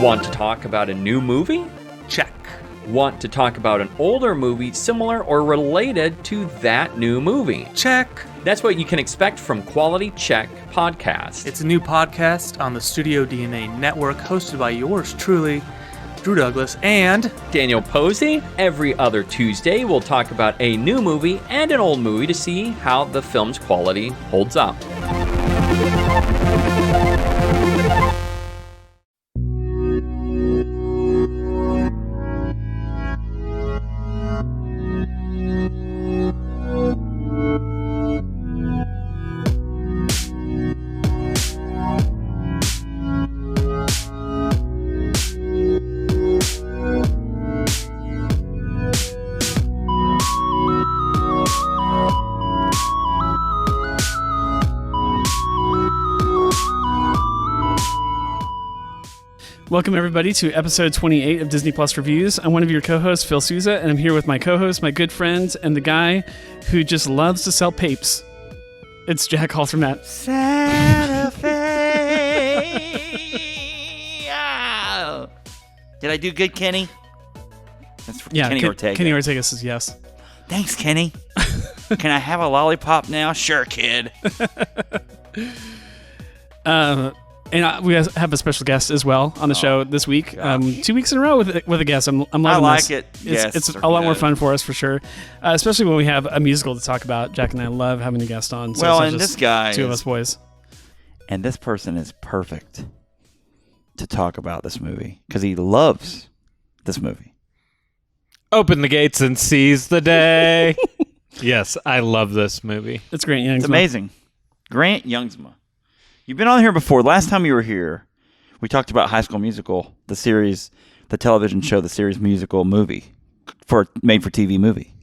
Want to talk about a new movie? Check. Want to talk about an older movie similar or related to that new movie? Check. That's what you can expect from Quality Check Podcast. It's a new podcast on the Studio DNA network, hosted by yours truly, Drew Douglas and Daniel Posey. Every other Tuesday, we'll talk about a new movie and an old movie to see how the film's quality holds up. Welcome, everybody, to episode 28 of Disney Plus Reviews. I'm one of your co-hosts, Phil Souza, and I'm here with my co-host, my good friend, and the guy who just loves to sell papes. It's Jack Haltermat. Santa Fe. Oh. Did I do good, Kenny? That's for Kenny Ortega. Kenny Ortega says yes. Thanks, Kenny. Can I have a lollipop now? Sure, kid. And we have a special guest as well on the show this week. 2 weeks in a row with a guest. I'm loving I like this. it. It's a lot more fun for us for sure, especially when we have a musical to talk about. Jack and I love having a guest on. So well, it's and just this guy, two of us boys, and this person is perfect to talk about this movie because he loves this movie. Open the gates and seize the day. Yes, I love this movie. It's Grant Youngsma. It's amazing. Grant Youngsma. You've been on here before. Last time you were here, we talked about High School Musical, the series, the television show, the series musical movie, made for TV movie,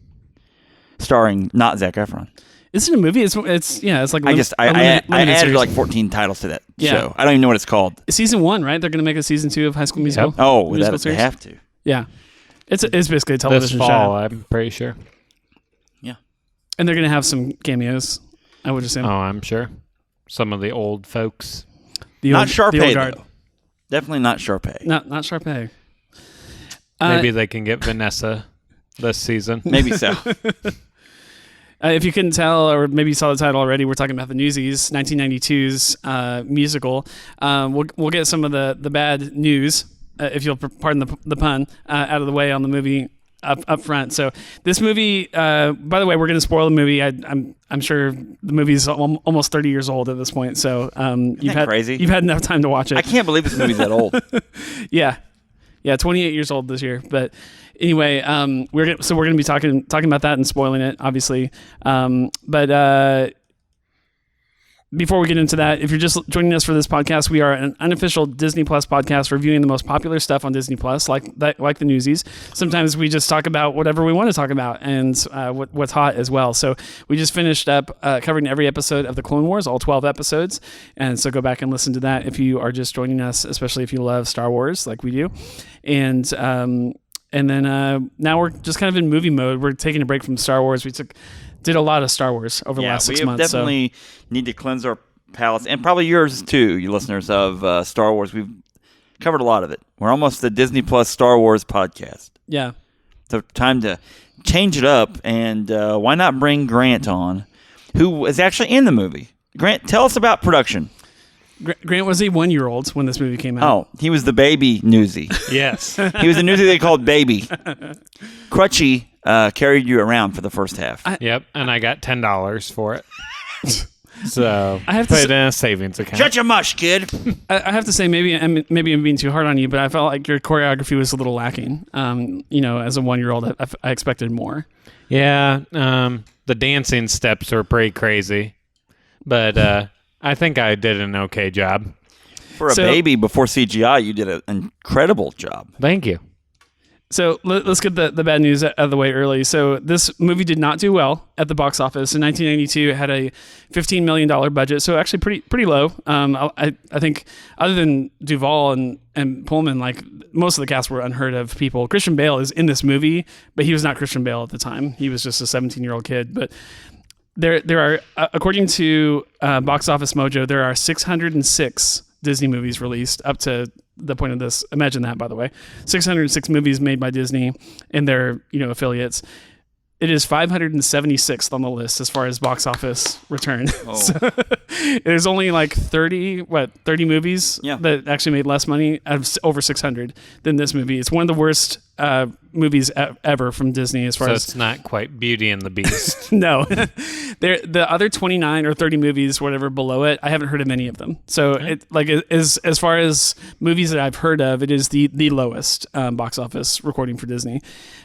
starring not Zac Efron. Is it a movie? It's like I added like 14 titles to that show. I don't even know what it's called. Season 1, right? They're going to make a season 2 of High School Musical. Yep. Oh, they have to. Yeah, it's basically a television this fall, show. I'm pretty sure. Yeah, and they're going to have some cameos, I would assume. Oh, I'm sure. Some of the old folks. Not Sharpay, though. Definitely not Sharpay. Not Sharpay. Maybe they can get Vanessa this season. Maybe so. If you couldn't tell, or maybe you saw the title already, we're talking about the Newsies, 1992's musical. We'll get some of the bad news, if you'll pardon the pun, out of the way on the movie up front. So this movie, by the way, we're going to spoil the movie. I'm sure the movie's almost 30 years old at this point. So you've had enough time to watch it. I can't believe this movie's that old. Yeah, 28 years old this year. But anyway, we're going to be talking about that and spoiling it, obviously. But before we get into that, if you're just joining us for this podcast, we are an unofficial Disney Plus podcast reviewing the most popular stuff on Disney Plus, like the Newsies. Sometimes we just talk about whatever we want to talk about and what's hot as well. So we just finished up covering every episode of the Clone Wars, all 12 episodes. And so go back and listen to that if you are just joining us, especially if you love Star Wars like we do. And then now we're just kind of in movie mode. We're taking a break from Star Wars. Did a lot of Star Wars over the last 6 months. We definitely need to cleanse our palates, and probably yours too, you listeners of Star Wars. We've covered a lot of it. We're almost the Disney Plus Star Wars podcast. Yeah. So time to change it up, and why not bring Grant on, who is actually in the movie. Grant, tell us about production. Grant was a 1-year-old when this movie came out. Oh, he was the baby newsie. Yes. He was the newsie they called baby. Crutchy carried you around for the first half. Yep, and I got $10 for it. So I have put to it in a savings account. Shut your mush, kid. I have to say, maybe I'm being too hard on you, but I felt like your choreography was a little lacking. As a 1-year-old, I expected more. Yeah, the dancing steps were pretty crazy, but I think I did an okay job. For a baby before CGI, you did an incredible job. Thank you. So let's get the bad news out of the way early. So this movie did not do well at the box office. In 1992, it had a $15 million budget, so actually pretty low. I think other than Duvall and Pullman, like most of the cast were unheard of people. Christian Bale is in this movie, but he was not Christian Bale at the time. He was just a 17-year-old kid. But there are, according to Box Office Mojo, there are 606 Disney movies released up to the point of this. Imagine that, by the way. 606 movies made by Disney and their, affiliates. It is 576th on the list as far as box office return. Oh. So, there's only like 30 movies that actually made less money, over 600, than this movie. It's one of the worst movies ever from Disney as far so as... it's not quite Beauty and the Beast. No. The other 29 or 30 movies, whatever, below it, I haven't heard of any of them. So as far as movies that I've heard of, it is the lowest box office recording for Disney.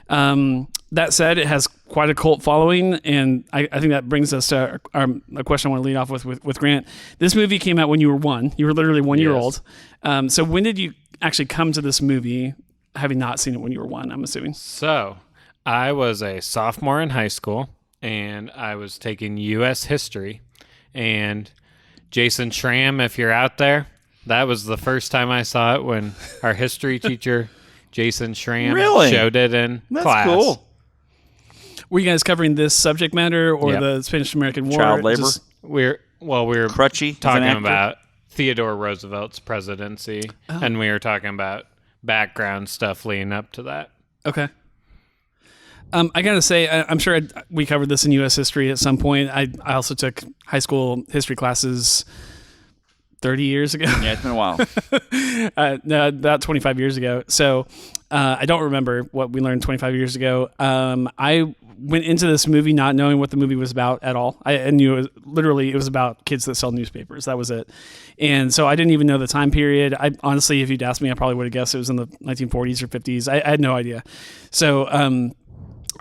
That said, it has quite a cult following, and I think that brings us to a question I want to lead off with Grant. This movie came out when you were 1. You were literally 1 year old. So when did you actually come to this movie, having not seen it when you were 1, I'm assuming? So I was a sophomore in high school, and I was taking U.S. history. And Jason Schramm, if you're out there, that was the first time I saw it, when our history teacher, Jason Schramm, showed it in class. That's cool. Were you guys covering this subject matter or the Spanish-American War? Child labor? We were Crutchy talking about Theodore Roosevelt's presidency, and we were talking about background stuff leading up to that. Okay. I gotta say, I'm sure we covered this in U.S. history at some point. I also took high school history classes 30 years ago. Yeah, it's been a while. No, about 25 years ago. So I don't remember what we learned 25 years ago. I went into this movie not knowing what the movie was about at all. I knew it was about kids that sell newspapers. That was it. And so I didn't even know the time period. I honestly, if you'd asked me, I probably would have guessed it was in the 1940s or 50s. I had no idea. So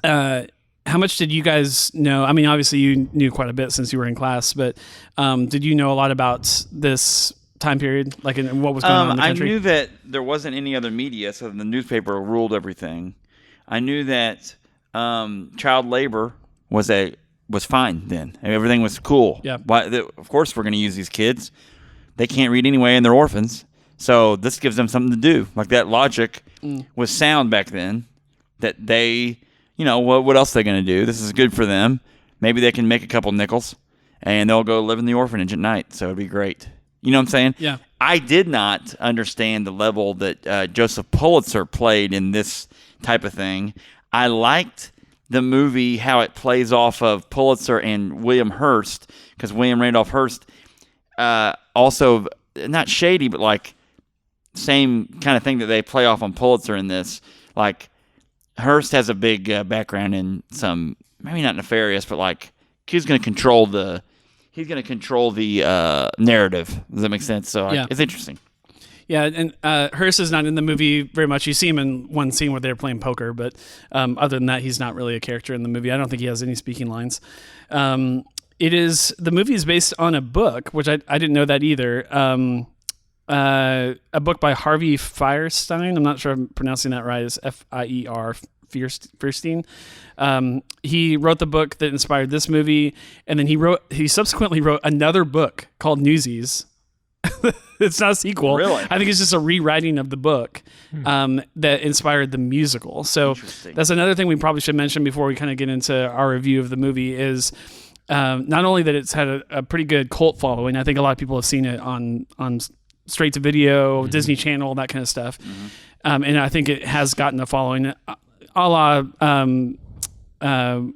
how much did you guys know? I mean, obviously you knew quite a bit since you were in class, but did you know a lot about this time period, like in what was going on in the country? I knew that there wasn't any other media, so the newspaper ruled everything. I knew that child labor was fine then. Everything was cool. Yeah. Of course, we're going to use these kids. They can't read anyway, and they're orphans. So this gives them something to do. Like, that logic was sound back then. That they, what else are they going to do? This is good for them. Maybe they can make a couple nickels, and they'll go live in the orphanage at night. So it'd be great. You know what I'm saying? Yeah. I did not understand the level that Joseph Pulitzer played in this type of thing. I liked the movie, how it plays off of Pulitzer and William Hearst, because William Randolph Hearst also, not shady, but like same kind of thing that they play off on Pulitzer in this. Like, Hearst has a big background in some, maybe not nefarious, but like he's going to control the narrative. Does that make sense? So it's interesting. Yeah, and Hearst is not in the movie very much. You see him in one scene where they're playing poker, but other than that, he's not really a character in the movie. I don't think he has any speaking lines. The movie is based on a book, which I didn't know that either. A book by Harvey Fierstein. I'm not sure if I'm pronouncing that right. It's F-I-E-R, Fierstein. He wrote the book that inspired this movie, and then he subsequently wrote another book called Newsies. It's not a sequel. Really? I think it's just a rewriting of the book that inspired the musical. So that's another thing we probably should mention before we kind of get into our review of the movie is not only that it's had a pretty good cult following. I think a lot of people have seen it on straight to video, Disney Channel, that kind of stuff. And I think it has gotten a following a la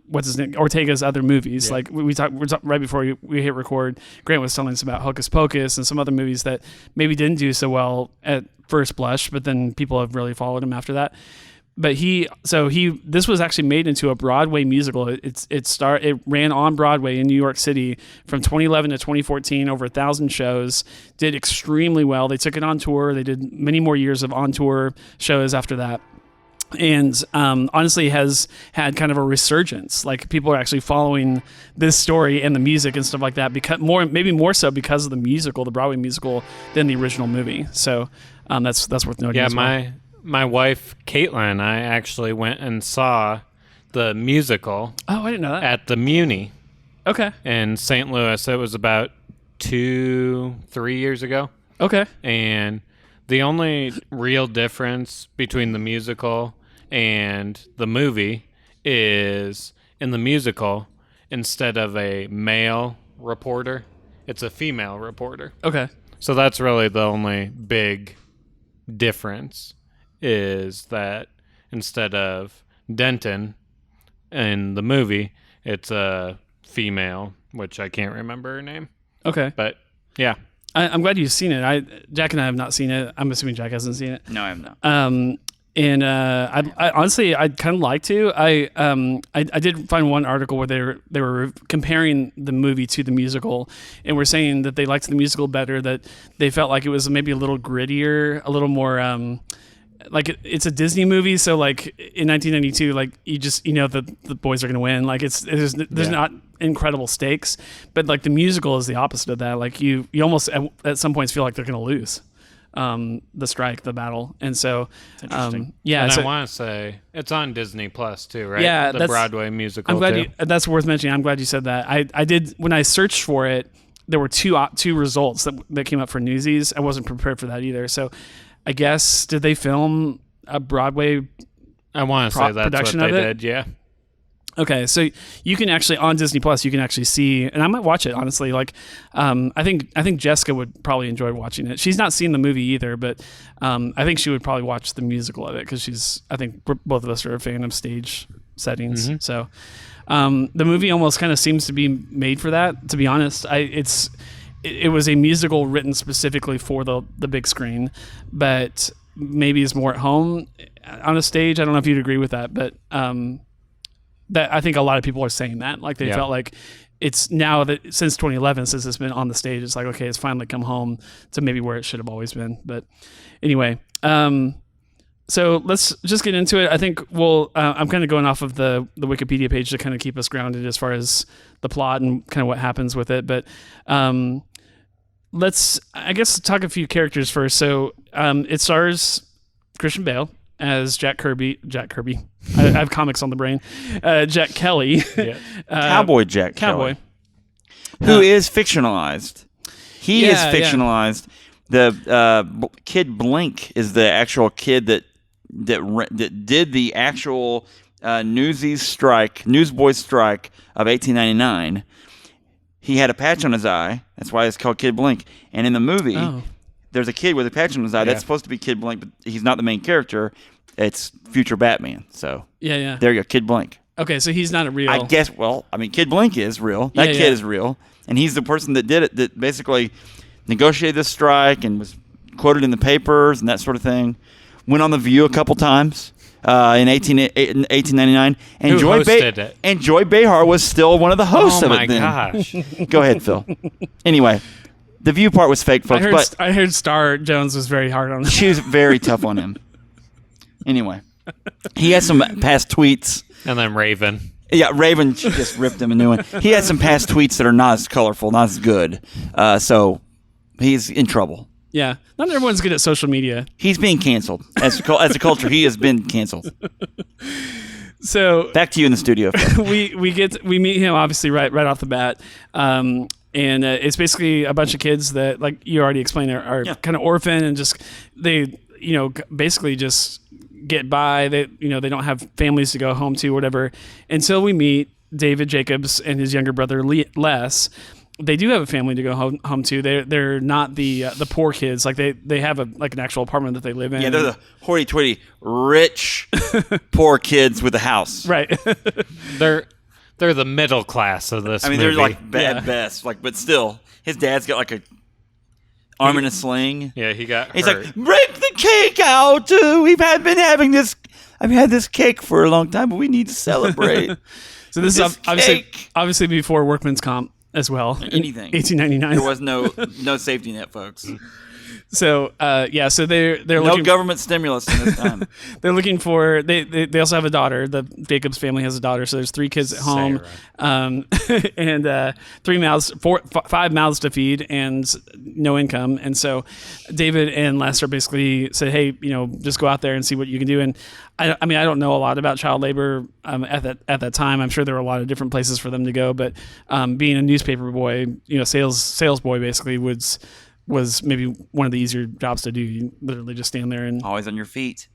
what's his name? Ortega's other movies. Like we talked right before we hit record, Grant was telling us about Hocus Pocus and some other movies that maybe didn't do so well at first blush, but then people have really followed him after that. But this was actually made into a Broadway musical. It ran on Broadway in New York City from 2011 to 2014, over 1,000 shows, did extremely well. They took it on tour. They did many more years of on tour shows after that. And honestly has had kind of a resurgence. Like, people are actually following this story and the music and stuff like that, maybe more so because of the musical, the Broadway musical, than the original movie. So that's worth noting. Yeah, as well. My wife, Caitlin, and I actually went and saw the musical. Oh, I didn't know that. At the Muni. Okay. In St. Louis. It was about 2-3 years ago. Okay. And the only real difference between the musical and the movie is in the musical, instead of a male reporter, it's a female reporter. Okay. So that's really the only big difference, is that instead of Denton in the movie, it's a female, which I can't remember her name. Okay. But yeah. I'm glad you've seen it. Jack and I have not seen it. I'm assuming Jack hasn't seen it. No, I have not. And I honestly, I'd kind of like to. I did find one article where they were comparing the movie to the musical, and were saying that they liked the musical better. That they felt like it was maybe a little grittier, a little more like it's a Disney movie. So like in 1992, like you know that the boys are going to win. Like there's not incredible stakes, but like the musical is the opposite of that. Like you almost at some points feel like they're going to lose. The battle, and so yeah. And so, I want to say it's on Disney Plus too, right? Yeah, the Broadway musical. I'm glad that's worth mentioning. I'm glad you said that. I did when I searched for it. There were two results that came up for Newsies. I wasn't prepared for that either. So I guess did they film a Broadway? I want to say that's production what of they it? did. Yeah. Okay, so you can actually on Disney Plus you can actually see, and I might watch it honestly. Like, I think Jessica would probably enjoy watching it. She's not seen the movie either, but I think she would probably watch the musical of it because I think both of us are a fan of stage settings. Mm-hmm. So the movie almost kind of seems to be made for that. To be honest, it was a musical written specifically for the big screen, but maybe it's more at home on a stage. I don't know if you'd agree with that, but. That I think a lot of people are saying that, like they felt like it's now that since 2011, since it's been on the stage, it's like, okay, it's finally come home to maybe where it should have always been. But anyway, so let's just get into it. I think I'm kind of going off of the Wikipedia page to kind of keep us grounded as far as the plot and kind of what happens with it. But let's, I guess, talk a few characters first. So it stars Christian Bale as Jack Kirby. I have comics on the brain. Jack Kelly. Yeah. Cowboy Jack Cowboy. Kelly. Who is fictionalized. He is fictionalized. Yeah. The kid Blink is the actual kid that did the actual Newsies strike, Newsboys strike of 1899. He had a patch on his eye. That's why it's called Kid Blink. And in the movie, there's a kid with a patch on his eye. That's supposed to be Kid Blink, but he's not the main character. It's future Batman. So there you go, Kid Blink. Okay, so he's not a real. I guess. Well, I mean, Kid Blink is real. That kid is real, and he's the person that did it. That basically negotiated this strike and was quoted in the papers and that sort of thing. Went on The View a couple times in 1899. And Joy Behar was still one of the hosts of it then. Oh my gosh! Go ahead, Phil. Anyway. The View part was fake, folks. I heard Star Jones was very hard on him. She was very tough on him. Anyway, he had some past tweets. And then Raven. Yeah, Raven just ripped him a new one. He had some past tweets that are not as colorful, not as good. So he's in trouble. Yeah, not everyone's good at social media. He's being canceled. As a culture, he has been canceled. So back to you in the studio. we meet him obviously right off the bat. And it's basically a bunch of kids that, like you already explained, are kind of orphan and just they basically just get by. They they don't have families to go home to, whatever. Until we meet David Jacobs and his younger brother Les. They do have a family to go home to. They're not the poor kids. Like they have an actual apartment that they live in. Yeah, they're the hoity-toity rich poor kids with a house. Right. They're the middle class of this. I mean, movie. they're like bad best, but still, his dad's got like a arm in a sling. Yeah, he got. He's hurt. like, break the cake out. We've been having this. I've had this cake for a long time, but we need to celebrate. So this is obviously before Workman's Comp as well. Anything. 1899. There was no safety net, folks. So so they're no looking government stimulus in this time. They're looking for they also have a daughter. The Jacobs family has a daughter, so there's 3 kids at home, and 5 mouths to feed and no income. And so David and Lester basically said, hey, just go out there and see what you can do. And I mean I don't know a lot about child labor at that time. I'm sure there were a lot of different places for them to go, but being a newspaper boy, sales boy basically was maybe one of the easier jobs to do. You literally just stand there and always on your feet.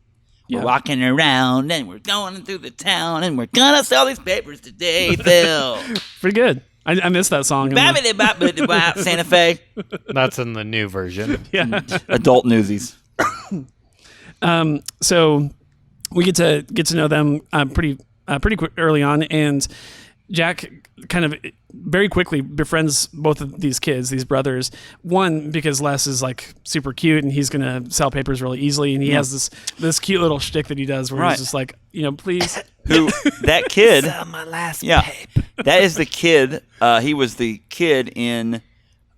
Yeah. We're walking around and we're going through the town and we're gonna sell these papers today, Phil. Pretty good. I missed that song. Santa Fe. That's in the new version. Yeah. Adult Newsies. So we get to know them pretty quick early on, and Jack kind of very quickly befriends both of these kids, these brothers. One, because Les is like super cute and he's gonna sell papers really easily, and he has this cute little shtick that he does where he's just like, please. Who that kid? Sell my last pape. That is the kid. He was the kid in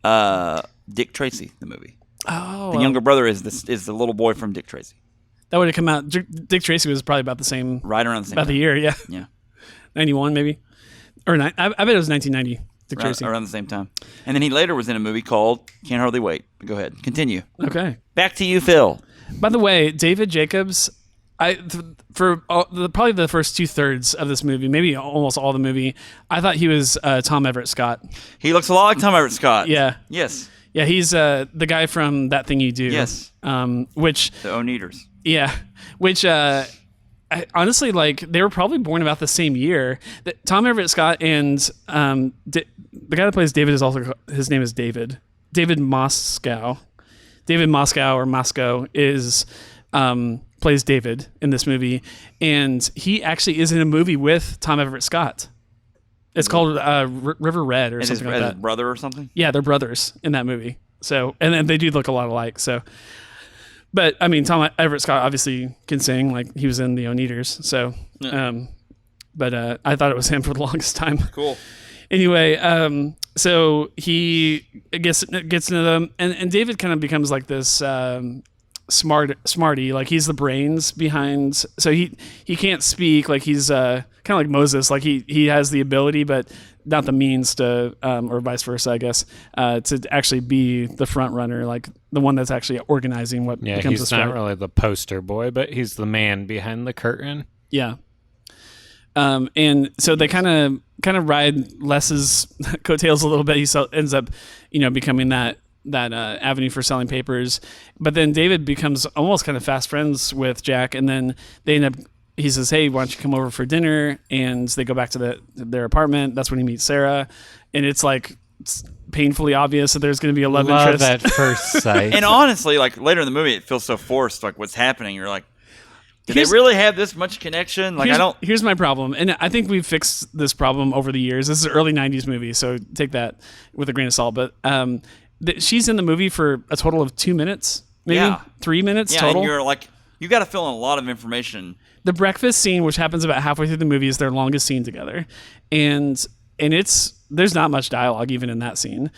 Dick Tracy, the movie. Oh, The younger brother is the little boy from Dick Tracy. that would have come out. Dick Tracy was probably about the same, Right around the same about the time. year, yeah, Yeah. 91 maybe, or I bet it was 1990. Dick Tracy. Around the same time. And then he later was in a movie called Can't Hardly Wait. Go ahead. Continue. Okay. Back to you, Phil. By the way, David Jacobs, probably the first 2/3 of this movie, maybe almost all the movie, I thought he was Tom Everett Scott. He looks a lot like Tom Everett Scott. Yeah. Yes. Yeah, he's the guy from That Thing You Do. Yes. Which, The Oneaters. yeah, which honestly, like, they were probably born about the same year. Tom Everett Scott and the guy that plays David his name is David. David Moscow. David Moscow or Moscow is plays David in this movie, and he actually is in a movie with Tom Everett Scott. It's called River Red or something like that. His brother or something? Yeah, they're brothers in that movie. So, and then they do look a lot alike. So, but I mean, Tom Everett Scott obviously can sing, like he was in the Oneaters. So, but I thought it was him for the longest time. Cool. Anyway, so he gets to know them, and David kind of becomes like this smarty, like he's the brains behind. So he can't speak, like he's kind of like Moses, like he has the ability, but not the means to, or vice versa, I guess, to actually be the front runner, like the one that's actually organizing what becomes a he's strike. not really the poster boy, but he's the man behind the curtain. Yeah. And so they kind of ride Les's coattails a little bit. He ends up, becoming that avenue for selling papers. But then David becomes almost kind of fast friends with Jack, and then they end up. He says, "Hey, why don't you come over for dinner?" And they go back to their apartment. That's when he meets Sarah, and it's like painfully obvious that there's going to be a love interest at first sight. And honestly, like later in the movie, it feels so forced. Like what's happening? You're like, did they really have this much connection? Like Here's my problem, and I think we've fixed this problem over the years. This is an early '90s movie, so take that with a grain of salt. But she's in the movie for a total of 2 minutes, maybe 3 minutes total. And you're like, you got to fill in a lot of information. The breakfast scene, which happens about halfway through the movie, is their longest scene together, and there's not much dialogue even in that scene.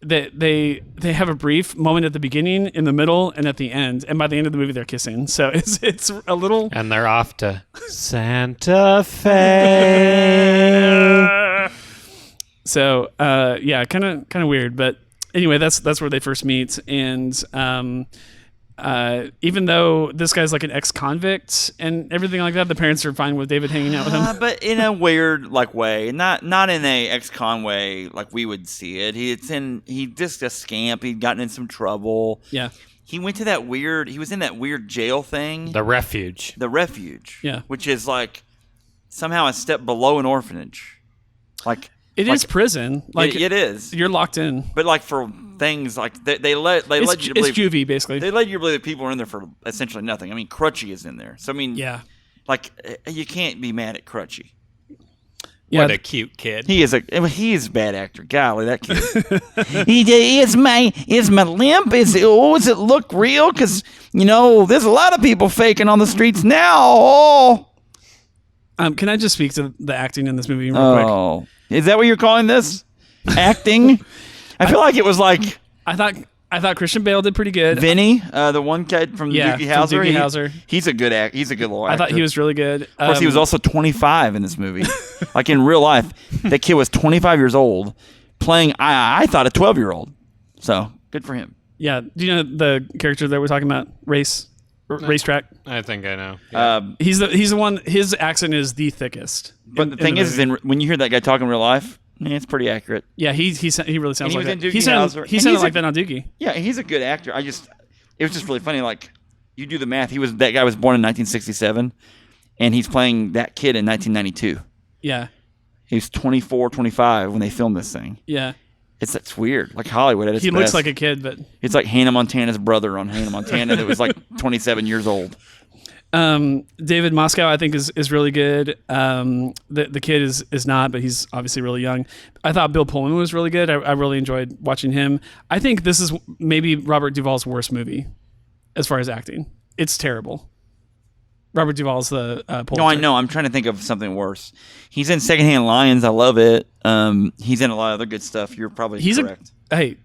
They have a brief moment at the beginning, in the middle, and at the end, and by the end of the movie they're kissing. So it's a little. And they're off to Santa Fe. So kind of weird, but anyway, that's where they first meet, and even though this guy's like an ex-convict and everything like that, the parents are fine with David hanging out with him. But in a weird way, not in a ex-con way like we would see it. He's just a scamp. He'd gotten in some trouble. Yeah. He went to he was in that weird jail thing. The Refuge. Yeah. Which is like somehow a step below an orphanage. Like it is prison. Like it is. You're locked in. But like for things like they let you to believe, it's juvie basically. They let you believe that people are in there for essentially nothing. I mean, Crutchy is in there, so I mean, yeah, like you can't be mad at Crutchy. Yeah, what a cute kid. He is a bad actor. Golly, that kid. Is my limp? Does it look real? Because there's a lot of people faking on the streets now. Oh. Can I just speak to the acting in this movie real quick? Is that what you're calling this? Acting? I feel like it was like I thought Christian Bale did pretty good. Vinny, the one kid from Doogie Howser. He's a good actor. He's a good little actor. I thought he was really good. Of course, he was also 25 in this movie. Like in real life, that kid was 25 years old playing, I thought, a 12-year-old. So, good for him. Yeah. Do you know the character that we're talking about? Racetrack? I think I know. Yeah. He's the one, his accent is the thickest. But the thing is, when you hear that guy talk in real life, it's pretty accurate. Yeah, he really sounds like that. He sounded like that on Doogie. Yeah, he's a good actor. It was just really funny. Like, you do the math. That guy was born in 1967, and he's playing that kid in 1992. Yeah. He was 24, 25 when they filmed this thing. Yeah. It's weird. Like Hollywood at its He best. looks like a kid, but It's like Hannah Montana's brother on Hannah Montana that was like 27 years old. David Moscow, I think, is really good. The kid is not, but he's obviously really young. I thought Bill Pullman was really good. I really enjoyed watching him. I think this is maybe Robert Duvall's worst movie as far as acting. It's terrible. Robert Duvall's the Pulitzer. No, I know. I'm trying to think of something worse. He's in Secondhand Lions. I love it. He's in a lot of other good stuff. You're probably correct.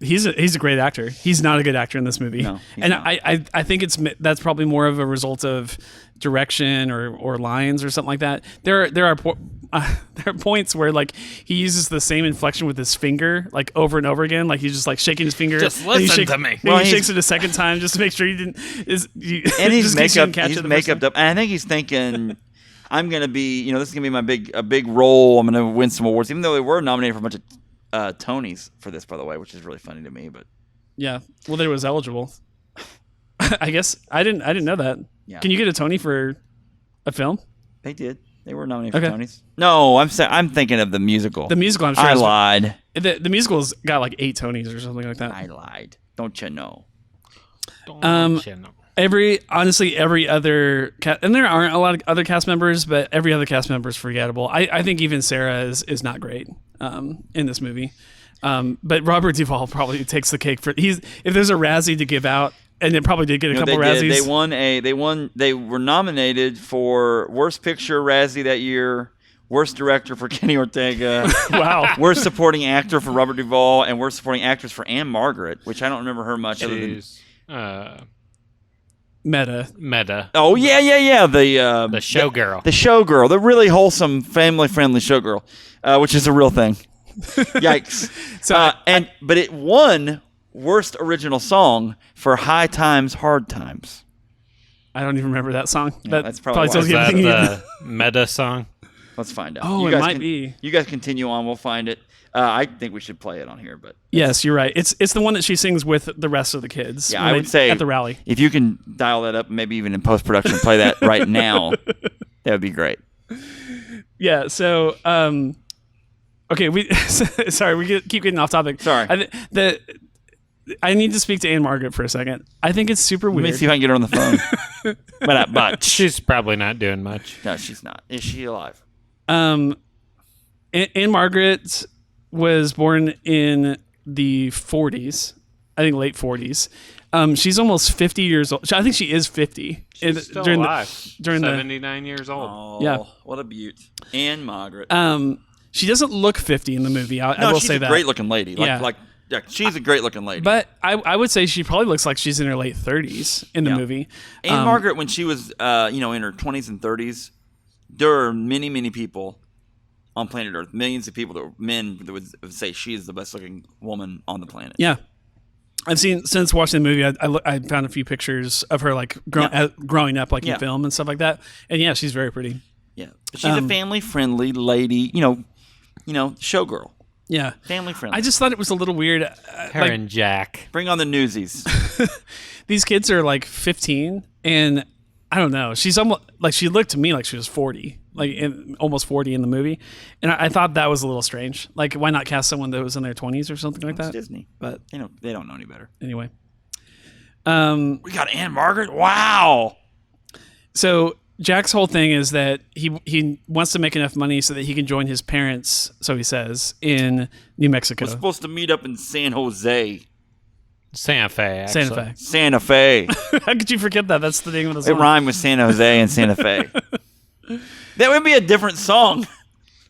He's a great actor. He's not a good actor in this movie. No, and not. I think that's probably more of a result of direction or lines or something like that. There are points where like he uses the same inflection with his finger like over and over again. Like he's just like shaking his finger. Just listen to me. Well, he shakes it a second time just to make sure he didn't. And he's makeup up. And I think he's thinking, I'm gonna be, this is gonna be a big role. I'm gonna win some awards, even though they were nominated for a bunch of Tonys for this, by the way, which is really funny to me. But yeah, well, they was eligible. I guess I didn't know that. Yeah. Can you get a Tony for a film? they did. They were nominated for Tonys. No, I'm thinking of the musical. The musical, I'm sure. I lied. The musical's got like 8 Tonys or something like that. I lied. Don't you know? Every other cast, and there aren't a lot of other cast members, but every other cast member is forgettable. I think even Sarah is not great in this movie. But Robert Duvall probably takes the cake for if there's a Razzie to give out, and it probably did get a couple Razzies. They were nominated for Worst Picture Razzie that year, Worst Director for Kenny Ortega. Wow. Worst Supporting Actor for Robert Duvall, and Worst Supporting Actress for Anne Margaret, which I don't remember her much other than Medda. Oh yeah. The showgirl. The showgirl. The really wholesome, family-friendly showgirl, which is a real thing. Yikes. But it won Worst Original Song for High Times, Hard Times. I don't even remember that song. Yeah, that's probably tells you Is that everything you need. the Medda song? Let's find out. Oh, it might be. You guys continue on. We'll find it. I think we should play it on here, but Yes, you're right. It's the one that she sings with the rest of the kids. yeah, I would say at the rally. If you can dial that up, maybe even in post production, play that right now. That would be great. Yeah. So, okay. We keep getting off topic. Sorry. I need to speak to Anne Margaret for a second. I think it's super weird. Let me see if I can get her on the phone. but She's probably not doing much. no, she's not. Is she alive? Anne Margaret was born in the 40s, I think late 40s. She's almost 50 years old. I think she is 50. She's still alive. 79 years old. Oh, Yeah. What a beaut. Anne Margaret. She doesn't look 50 in the movie. I will say that. She's a great looking lady. Yeah. She's a great looking lady. But I would say she probably looks like she's in her late 30s in the movie. Anne Margaret, when she was in her 20s and 30s, there are many, many people on planet Earth, millions of people that would say she is the best looking woman on the planet. Yeah. I've seen, since watching the movie, I found a few pictures of her like growing up like in film and stuff like that. And yeah, she's very pretty. Yeah. But she's a family friendly lady, showgirl. Yeah. Family friendly. I just thought it was a little weird. Her and Jack. Bring on the Newsies. These kids are like 15 and I don't know. She's almost like, she looked to me like she was 40, almost 40 in the movie. And I thought that was a little strange. Like, why not cast someone that was in their 20s or something like that? It's Disney. But they don't know any better. Anyway. We got Anne Margaret. Wow. So Jack's whole thing is that he wants to make enough money so that he can join his parents, so he says, in New Mexico. We're supposed to meet up in San Jose. Santa Fe, actually. Santa Fe. How could you forget that? That's the name of the song. It rhymed with San Jose and Santa Fe. That would be a different song.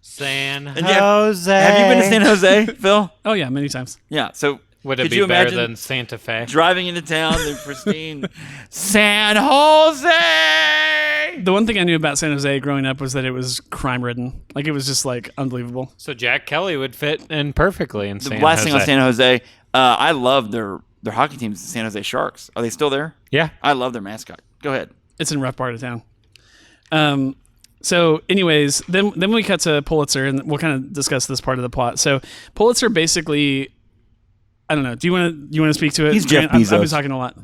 San And Jose. Have you been to San Jose, Phil? Oh, yeah, many times. Yeah. So Would it could be you better imagine than Santa Fe? driving into town, the pristine San Jose? The one thing I knew about San Jose growing up was that it was crime-ridden. Like, it was just, like, unbelievable. So Jack Kelly would fit in perfectly in San Jose. The last thing on San Jose, I love their hockey teams, the San Jose Sharks. Are they still there? Yeah. I love their mascot. Go ahead. It's in a rough part of town. So anyways, then we cut to Pulitzer, and we'll kind of discuss this part of the plot. So Pulitzer basically, I don't know. Do you want to speak to it? He's Jeff Grant? Bezos. I've been talking a lot.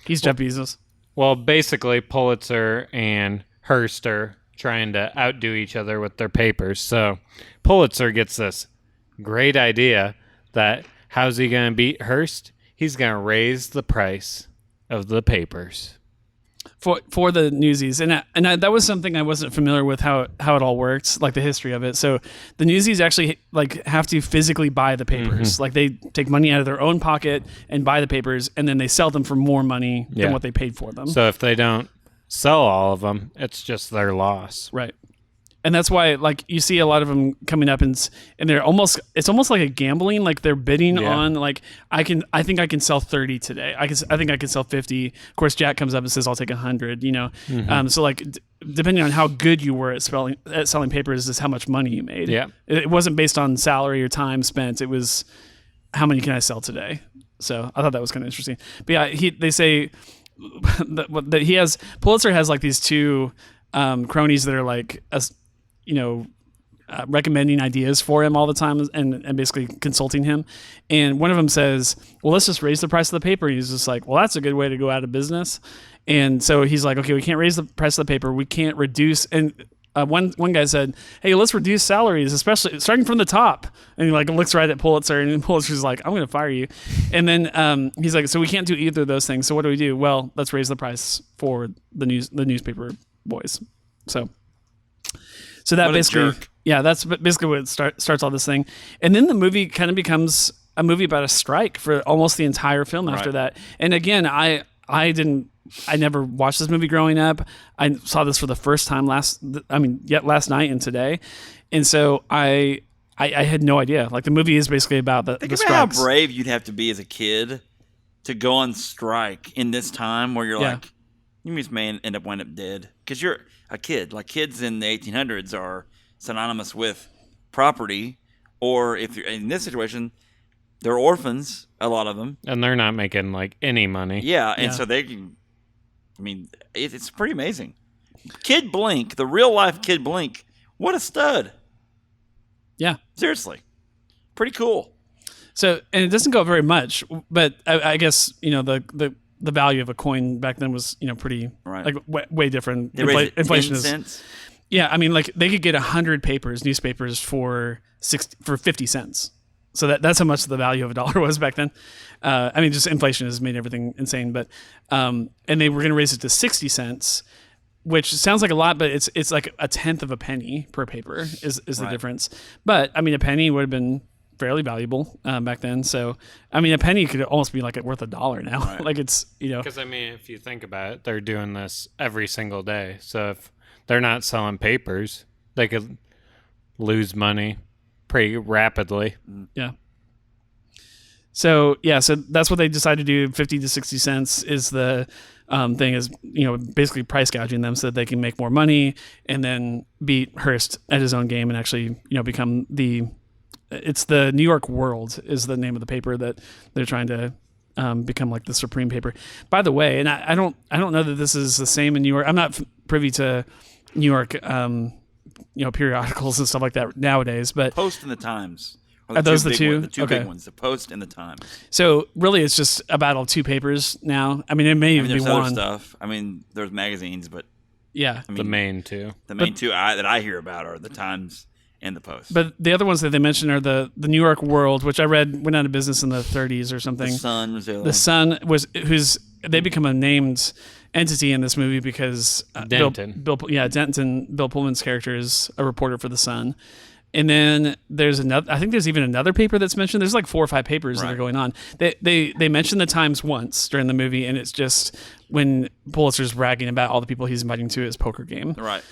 He's Jeff Bezos. Well, basically, Pulitzer and Hearst are trying to outdo each other with their papers. So Pulitzer gets this great idea that how's he going to beat Hearst? He's going to raise the price of the papers. For the Newsies, and that was something I wasn't familiar with how it all works, like the history of it. So the Newsies actually like have to physically buy the papers. Like they take money out of their own pocket and buy the papers, and then they sell them for more money than what they paid for them. So if they don't sell all of them, it's just their loss. Right. And that's why, like, you see a lot of them coming up, and they're it's almost like a gambling. Like they're bidding on, like, I think I can sell 30 today. I think I can sell 50. Of course, Jack comes up and says, "I'll take 100." You know, so like depending on how good you were at selling papers is how much money you made. Yeah, it wasn't based on salary or time spent. It was how many can I sell today. So I thought that was kind of interesting. But yeah, they say that Pulitzer has like these two cronies that are like recommending ideas for him all the time and basically consulting him. And one of them says, well, let's just raise the price of the paper. And he's just like, well, that's a good way to go out of business. And so he's like, okay, we can't raise the price of the paper. We can't reduce. And one guy said, hey, let's reduce salaries, especially starting from the top. And he like looks right at Pulitzer, and Pulitzer's like, I'm going to fire you. And then he's like, so we can't do either of those things. So what do we do? Well, let's raise the price for the newspaper boys. So that basically, that's basically what starts all this thing. And then the movie kind of becomes a movie about a strike for almost the entire film after that. And again, I never watched this movie growing up. I saw this for the first time last night and today. And so I had no idea. Like the movie is basically about the Think about strikes. how brave you'd have to be as a kid to go on strike in this time where you're like, you may end up dead because you're a kid. Like kids in the 1800s are synonymous with property, or if you're in this situation, they're orphans, a lot of them, and they're not making like any money. Yeah, and so they can. I mean, it's pretty amazing. Kid Blink, the real life Kid Blink, what a stud! Yeah, seriously, pretty cool. So, and it doesn't go very much, but I guess the value of a coin back then was pretty like way different. Inflation is cents. Yeah, I mean, like they could get 100 newspapers for 50 cents. So that's how much the value of a dollar was back then. I mean, just inflation has made everything insane. But and they were going to raise it to 60 cents, which sounds like a lot, but it's like a tenth of a penny per paper is the difference. But I mean, a penny would have been fairly valuable back then. So I mean, a penny could almost be like worth $1 now. Right. Like it's because I mean, if you think about it, they're doing this every single day. So if they're not selling papers, they could lose money pretty rapidly. Yeah. So that's what they decided to do. 50 to 60 cents is the thing, is basically price gouging them so that they can make more money and then beat Hearst at his own game and actually become it's the New York World is the name of the paper that they're trying to become like the supreme paper. By the way, and I don't know that this is the same in New York. I'm not privy to New York periodicals and stuff like that nowadays, but Post and the Times. Are those the two? The two big ones, the Post and the Times. So really, it's just a battle of two papers now. I mean, it may even be other one. Stuff. I mean, there's magazines, but yeah, the main two. The main two that I hear about are the Times and the Post. But the other ones that they mentioned are the New York World, which I read went out of business in the 30s or something. The Sun was there. The Sun they become a named entity in this movie because Denton. Bill Pullman's character is a reporter for the Sun. And then there's I think there's even another paper that's mentioned. There's like 4 or 5 papers that are going on. They mention the Times once during the movie, and it's just when Pulitzer's bragging about all the people he's inviting to his poker game. Right.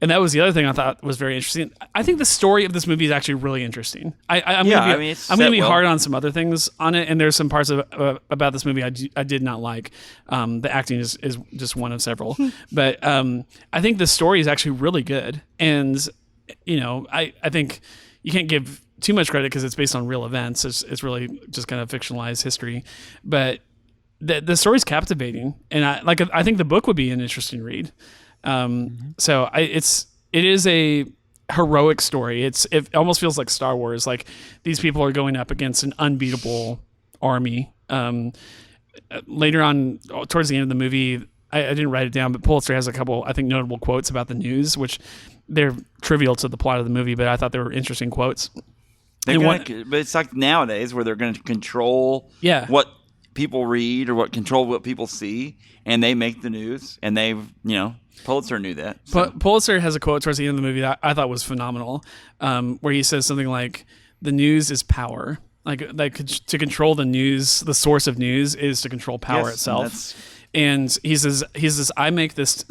And that was the other thing I thought was very interesting. I think the story of this movie is actually really interesting. I'm going to be hard on some other things on it, and there's some parts about this movie I did not like. The acting is just one of several. But I think the story is actually really good. And, I think you can't give too much credit because it's based on real events. It's really just kind of fictionalized history. But the story's captivating. And I think the book would be an interesting read. So it is a heroic story. It almost feels like Star Wars. Like these people are going up against an unbeatable army. Later on, towards the end of the movie, I didn't write it down, but Pulitzer has a couple, I think, notable quotes about the news, which they're trivial to the plot of the movie, but I thought they were interesting quotes. But it's like nowadays where they're going to control what people read or control what people see, and they make the news, and Pulitzer knew that. So. Pulitzer has a quote towards the end of the movie that I thought was phenomenal, where he says something like, "The news is power. Like to control the news, the source of news is to control power itself." And he says, "I make this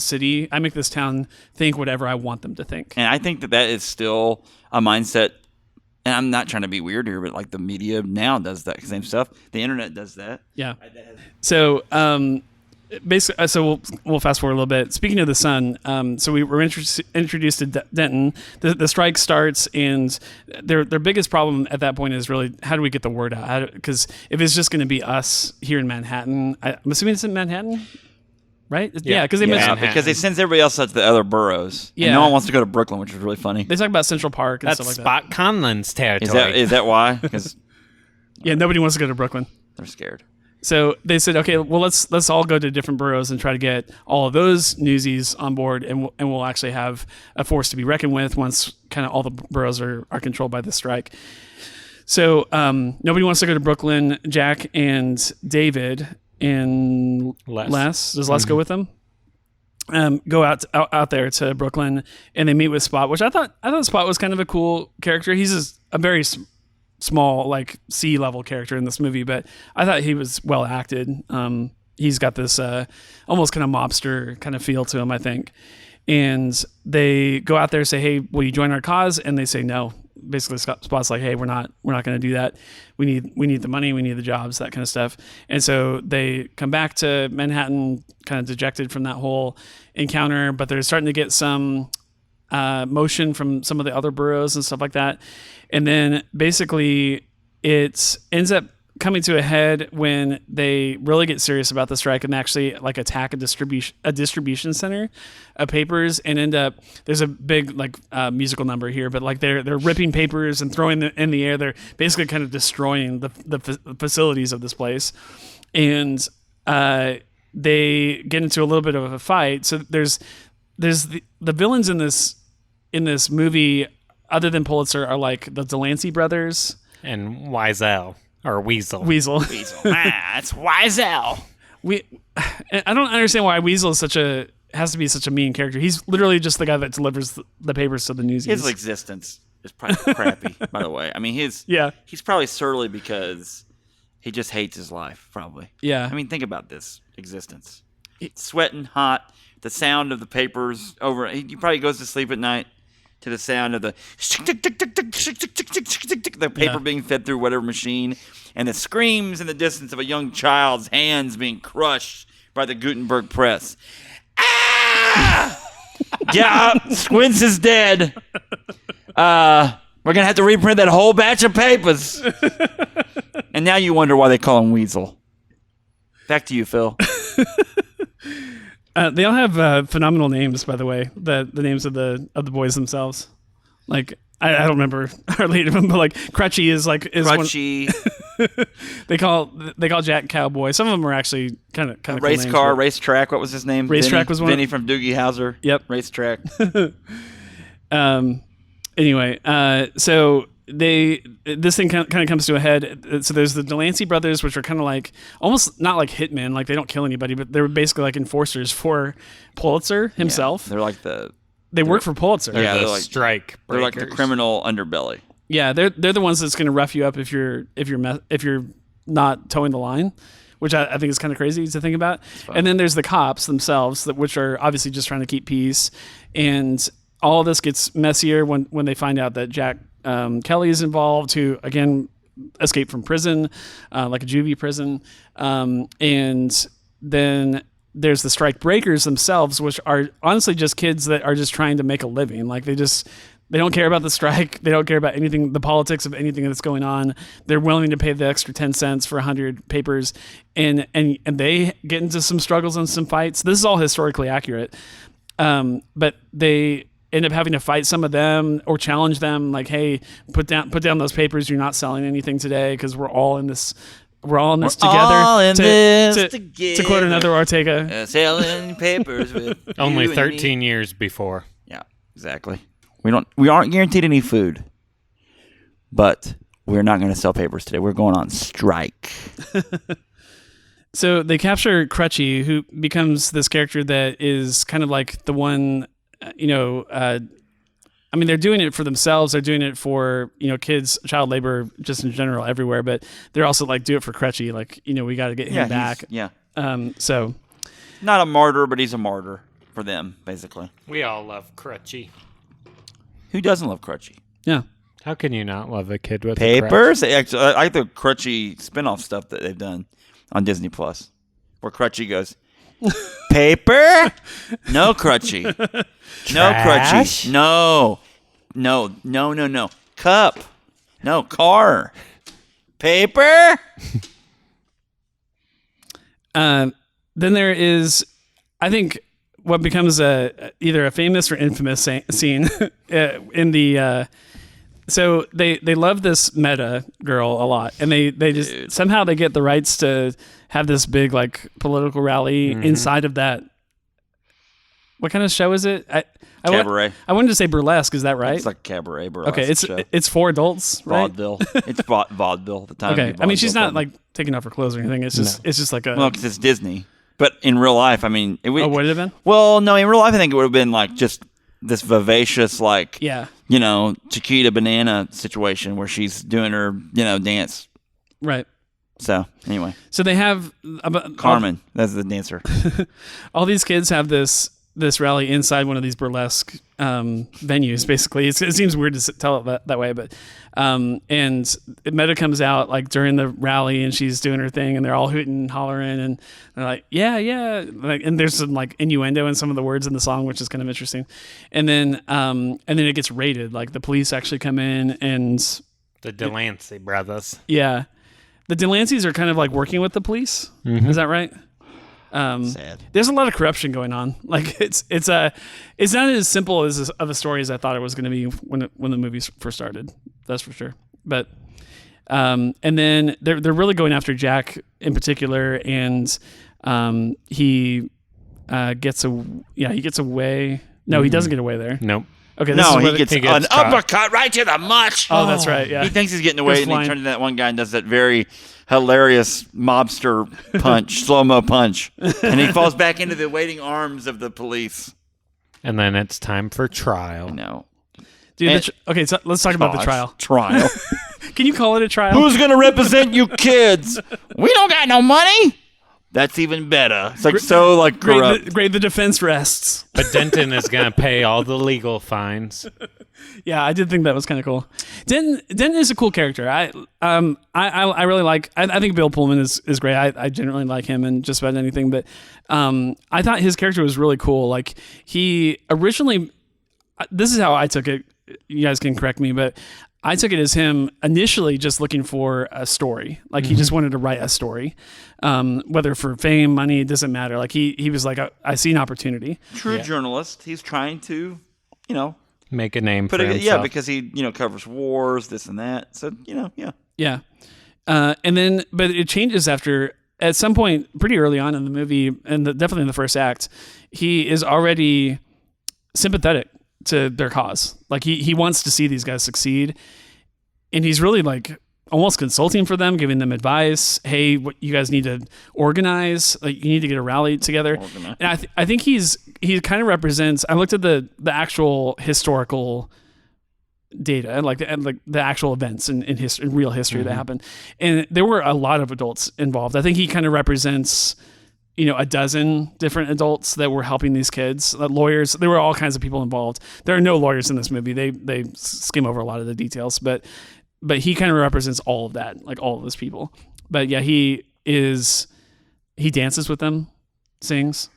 town think whatever I want them to think." And I think that is still a mindset. And I'm not trying to be weird here, but like the media now does that same stuff. The internet does that. Yeah. So basically, so we'll fast forward a little bit. Speaking of the Sun, so we were introduced to Denton. The strike starts, and their biggest problem at that point is really how do we get the word out? Because if it's just going to be us here in Manhattan, I'm assuming it's in Manhattan. Right? Yeah, because because they sends everybody else out to the other boroughs. Yeah, and no one wants to go to Brooklyn, which is really funny. They talk about Central Park and That's stuff like that. Spot Conlon's territory. Is that why? Because nobody wants to go to Brooklyn. They're scared. So they said, okay, well let's all go to different boroughs and try to get all of those Newsies on board, and we'll actually have a force to be reckoned with once kind of all the boroughs are controlled by the strike. So nobody wants to go to Brooklyn. Jack and David and Les. Does Les go with them? Go out there to Brooklyn, and they meet with Spot, which I thought Spot was kind of a cool character. He's just a very small, like C-level character in this movie, but I thought he was well acted. He's got this almost kind of mobster kind of feel to him, I think. And they go out there and say, "Hey, will you join our cause?" And they say no. Basically, Spot's like, "Hey, we're not going to do that. We need the money, we need the jobs, that kind of stuff." And so they come back to Manhattan, kind of dejected from that whole encounter, but they're starting to get some motion from some of the other boroughs and stuff like that. And then basically, it ends up coming to a head when they really get serious about the strike and actually like attack a distribution center of papers, and end up, there's a big like musical number here, but like they're ripping papers and throwing them in the air. They're basically kind of destroying the facilities of this place, and they get into a little bit of a fight. So there's the villains in this movie, other than Pulitzer, are like the Delancey brothers and Wiesel. Or Weasel. Weasel. It's Wiesel. I don't understand why Weasel has to be such a mean character. He's literally just the guy that delivers the papers to the Newsies. His existence is probably crappy, by the way. I mean, he's probably surly because he just hates his life, probably. Yeah. I mean, think about this existence. Sweating, hot, the sound of the papers over. He probably goes to sleep at night to the sound of the paper being fed through whatever machine, and the screams in the distance of a young child's hands being crushed by the Gutenberg press. Ah! Yeah, Squints is dead. We're gonna have to reprint that whole batch of papers. And now you wonder why they call him Weasel. Back to you, Phil. They all have phenomenal names, by the way. The names of the boys themselves. Like I don't remember hardly any of them, but like Crutchy is Crutchy. They call Jack Cowboy. Some of them are actually kind of race cool car, names, racetrack. What was his name? Racetrack was one. Vinny from Doogie Howser. Yep. Racetrack. Anyway, so this thing kind of comes to a head. So there's the Delancey brothers, which are kind of like almost not like hitmen, like they don't kill anybody, but they're basically like enforcers for Pulitzer himself. Yeah, they're like they work for Pulitzer. They're like strike breakers. They're like the criminal underbelly. Yeah, they're the ones that's going to rough you up if you're not towing the line, which I think is kind of crazy to think about. And then there's the cops themselves, which are obviously just trying to keep peace. And all of this gets messier when they find out that Jack Kelly is involved, who again escaped from prison, like a juvie prison, and then there's the strike breakers themselves, which are honestly just kids that are just trying to make a living. Like they don't care about the strike. They don't care about anything, the politics of anything that's going on. They're willing to pay the extra 10 cents for 100 papers, and they get into some struggles and some fights. This is all historically accurate, but they end up having to fight some of them or challenge them, like, "Hey, put down those papers. You're not selling anything today because we're all in this we're all in this We're together. all in this to together. quote another Ortega. Selling papers with Only you and 13 me. years before. Yeah, exactly. We aren't guaranteed any food, but we're not going to sell papers today. We're going on strike. So they capture Crutchy, who becomes this character that is kind of like the one, I mean, they're doing it for themselves. They're doing it for, kids, child labor, just in general, everywhere. But they're also like, do it for Crutchy. Like, we got to get him back. Yeah. So Not a martyr, but he's a martyr for them, basically. We all love Crutchy. Who doesn't love Crutchy? yeah, How can you not love a kid with a crutch? Papers? Actually, I like the Crutchy spinoff stuff that they've done on Disney Plus, where Crutchy goes, paper? No, Crutchy. No, Trash? Crutchy. No. Cup. No, car. Paper? Then there is, I think, what becomes either a famous or infamous scene in the. So they love this Medda girl a lot, and they just somehow they get the rights to have this big like political rally inside of that. What kind of show is it? Cabaret. I wanted to say burlesque. Is that right? It's like cabaret burlesque Okay, show. it's for adults, right? Vaudeville. It's vaudeville at the time. Okay, I mean she's not Vaudeville. like taking off her clothes or anything. It's just like a. Well, because it's Disney. But in real life, I mean, it would. Oh, would it have been? Well, no, in real life, I think it would have been like just this vivacious, like, Yeah. Chiquita Banana situation where she's doing her, dance. Right. So, anyway. So they have Carmen, that's the dancer. all these kids have this rally inside one of these burlesque venues. Basically, it seems weird to tell it that way, but and Medda comes out like during the rally and she's doing her thing, and they're all hooting and hollering, and they're like, yeah, like, and there's some like innuendo in some of the words in the song, which is kind of interesting, and then it gets raided. Like the police actually come in, and The Delancey brothers. yeah, the Delanceys are kind of like working with the police. Is that right? Sad. There's a lot of corruption going on. Like it's not as simple of a story as I thought it was going to be when the movie first started. That's for sure. But and then they're really going after Jack in particular, and he gets away. No, he doesn't get away there. Nope. Okay, No, where he gets he gets an caught. uppercut right to the mush. Oh, that's right. Yeah. He thinks he's getting away, Goes and he flying. turns into that one guy and does that very hilarious mobster punch, slow-mo punch. And he falls back into the waiting arms of the police. And then it's time for trial. No. Dude, And- okay, so let's talk about the trial. Trial. Can you call it a trial? Who's going to represent you kids? We don't got no money. That's even better. It's like so like corrupt. Great, the defense rests. But Denton is going to pay all the legal fines. Yeah, I did think that was kind of cool. Denton is a cool character. I really like. I think Bill Pullman is great. I generally like him in just about anything. But I thought his character was really cool. Like he originally, this is how I took it. You guys can correct me, but I took it as him initially just looking for a story. Like he just wanted to write a story, whether for fame, money, it doesn't matter. Like he was like, I see an opportunity. True journalist. He's trying to, Make a name for But himself. yeah, because he covers wars, this and that. So yeah. Yeah. And then, but it changes at some point pretty early on in the movie, and definitely in the first act, he is already sympathetic to their cause. Like he wants to see these guys succeed, and he's really like almost consulting for them, giving them advice. Hey, what you guys need to organize, like you need to get a rally together. And I think he kind of represents, I looked at the actual historical data, like the actual events in history, in real history that happened. And there were a lot of adults involved. I think he kind of represents, a dozen different adults that were helping these kids, lawyers. There were all kinds of people involved. There are no lawyers in this movie. They skim over a lot of the details, but he kind of represents all of that, like all of those people. But yeah, he dances with them, sings.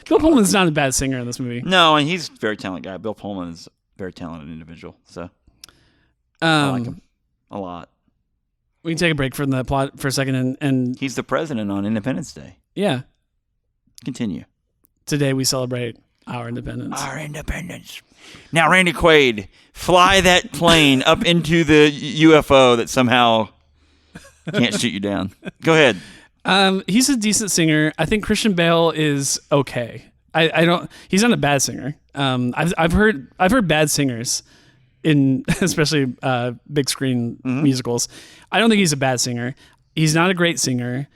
Bill Pullman's not a bad singer in this movie. No, and he's a very talented guy. Bill Pullman is a very talented individual. So I like him a lot. We can take a break from the plot for a second, and He's the president on Independence Day. yeah, Continue. today we celebrate Our independence. Our independence. Now, Randy Quaid, fly that plane up into the UFO that somehow can't shoot you down. Go ahead. He's a decent singer. I think Christian Bale is okay. I don't. He's not a bad singer. I've heard bad singers in especially big screen musicals. I don't think he's a bad singer. He's not a great singer,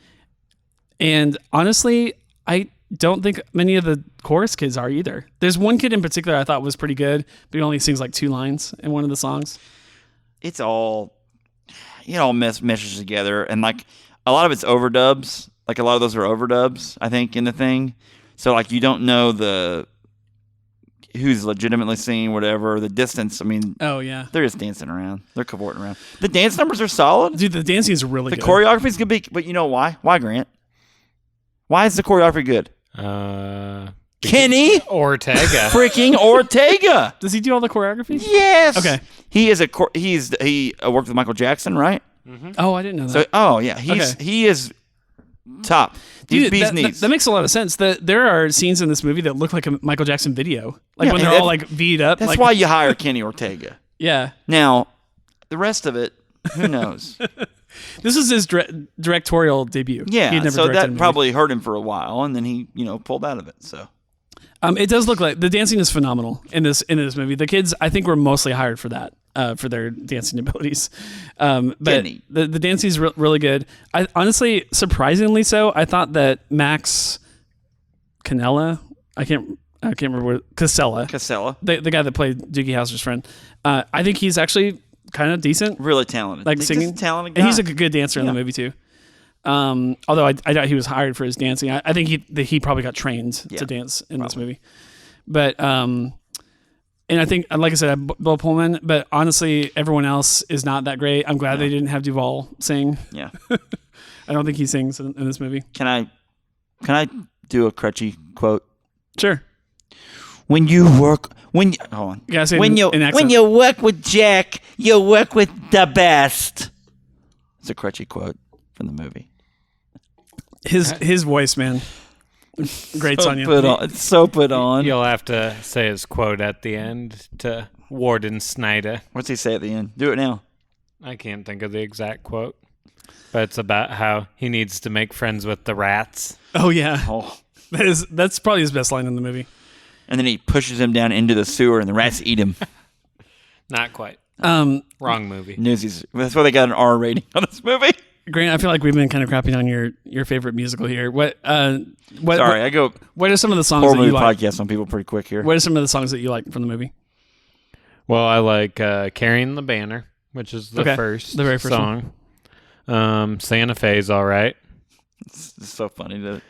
and honestly, I don't think many of the chorus kids are either. There's one kid in particular I thought was pretty good, but he only sings like 2 lines in one of the songs. It's all, meshes together, and like a lot of it's overdubs. Like a lot of those are overdubs, I think, in the thing. So like you don't know who's legitimately singing whatever. The distance, I mean, Oh yeah, they're just dancing around. They're cavorting around. The dance numbers are solid. dude, the dancing is really The good. choreography is good, but you know why? Why, Grant? Why is the choreography good? Kenny Ortega. freaking Ortega. Does he do all the choreography? Yes. Okay. He worked with Michael Jackson, right? Oh, I didn't know that. So, oh yeah, he is top. He's Dude, bee's knees. that makes a lot of sense. There are scenes in this movie that look like a Michael Jackson video, like Yeah, when and they're all that's- like V'd up. That's like, why you hire Kenny Ortega. Yeah, Now, the rest of it, who knows? this is his directorial debut. He had Yeah, never so directed a that movie. probably hurt him for a while, and then he, pulled out of it. So It does look like the dancing is phenomenal in this movie. The kids, I think, were mostly hired for that, for their dancing abilities. But Kenny. the dancing is really good. I honestly, surprisingly so. I thought that Max Canella, I can't remember Casella, the guy that played Doogie Howser's friend. I think he's actually kind of decent, really talented, like He's singing. just a talented guy. And he's a good dancer in the Yeah. movie too. Although I doubt he was hired for his dancing. I think he probably got trained to dance in this movie. But and I think, like I said, Bill Pullman. But honestly, everyone else is not that great. I'm glad they didn't have Duvall sing. Yeah. I don't think he sings in this movie. Can I do a Crutchy quote? Sure. Hold on. You gotta say it When in accent. you work with Jack, you work with the best. It's a Crutchy quote from the movie. His voice, man. Great on you. It's so put on. You'll have to say his quote at the end to Warden Snyder. What's he say at the end? Do it now. I can't think of the exact quote, but it's about how he needs to make friends with the rats. Oh yeah, Oh. that's probably his best line in the movie. And then he pushes him down into the sewer, and the rats eat him. Not quite. Um, Wrong movie. Newsies. That's why they got an R rating on this movie. Grant, I feel like we've been kind of crapping on your favorite musical here. What Sorry, I go what are some of the songs horror that you movie like? podcast on people pretty quick here. What are some of the songs that you like from the movie? Well, I like Carrying the Banner, which is the Okay, first the very first song. Santa Fe's all right. It's so funny to.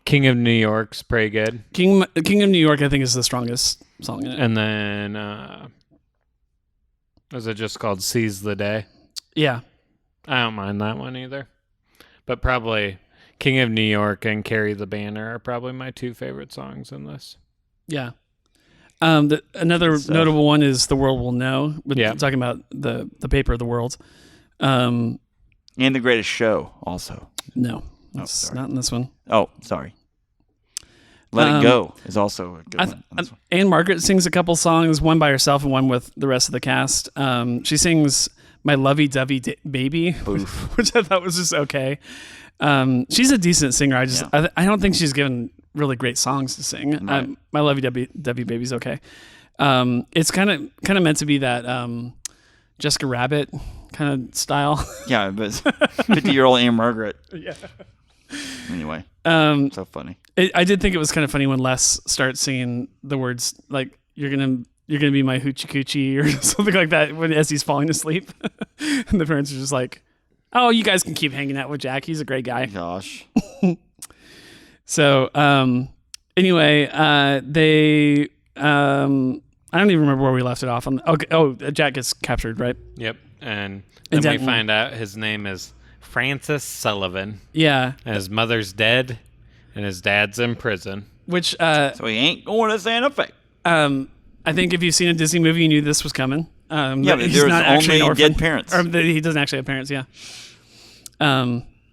King of New York's pretty good. King of New York, I think, is the strongest song in it. And then, is it just called Seize the Day? Yeah. I don't mind that one either. But probably King of New York and Carry the Banner are probably my 2 favorite songs in this. Yeah. Another notable one is The World Will Know. Talking about the paper of the world. And The Greatest Show also. No, it's not in this one. Oh, sorry. Let It Go is also a good one. Anne Margaret sings a couple songs, one by herself and one with the rest of the cast. She sings My Lovey-Dovey Baby, which I thought was just okay. She's a decent singer. I don't think she's given really great songs to sing. Right. My Lovey-Dovey Baby's okay. It's kind of meant to be that Jessica Rabbit kind of style. Yeah, but 50-year-old Anne Margaret. Yeah. Anyway, so funny. I did think it was kind of funny when Les starts singing the words like "You're gonna be my hoochie coochie" or something like that as he's falling asleep, and the parents are just like, "Oh, you guys can keep hanging out with Jack. He's a great guy." Gosh. So anyway, they I don't even remember where we left it off on. Jack gets captured, right? Yep. And then Jack- we find out his name is Francis Sullivan. Yeah, And his mother's dead, and his dad's in prison. which So he ain't going to Santa Fe. I think if you've seen a Disney movie, you knew this was coming. Yeah, that but he's there's not actually only an orphan. dead parents. Or that he doesn't actually have parents. Yeah.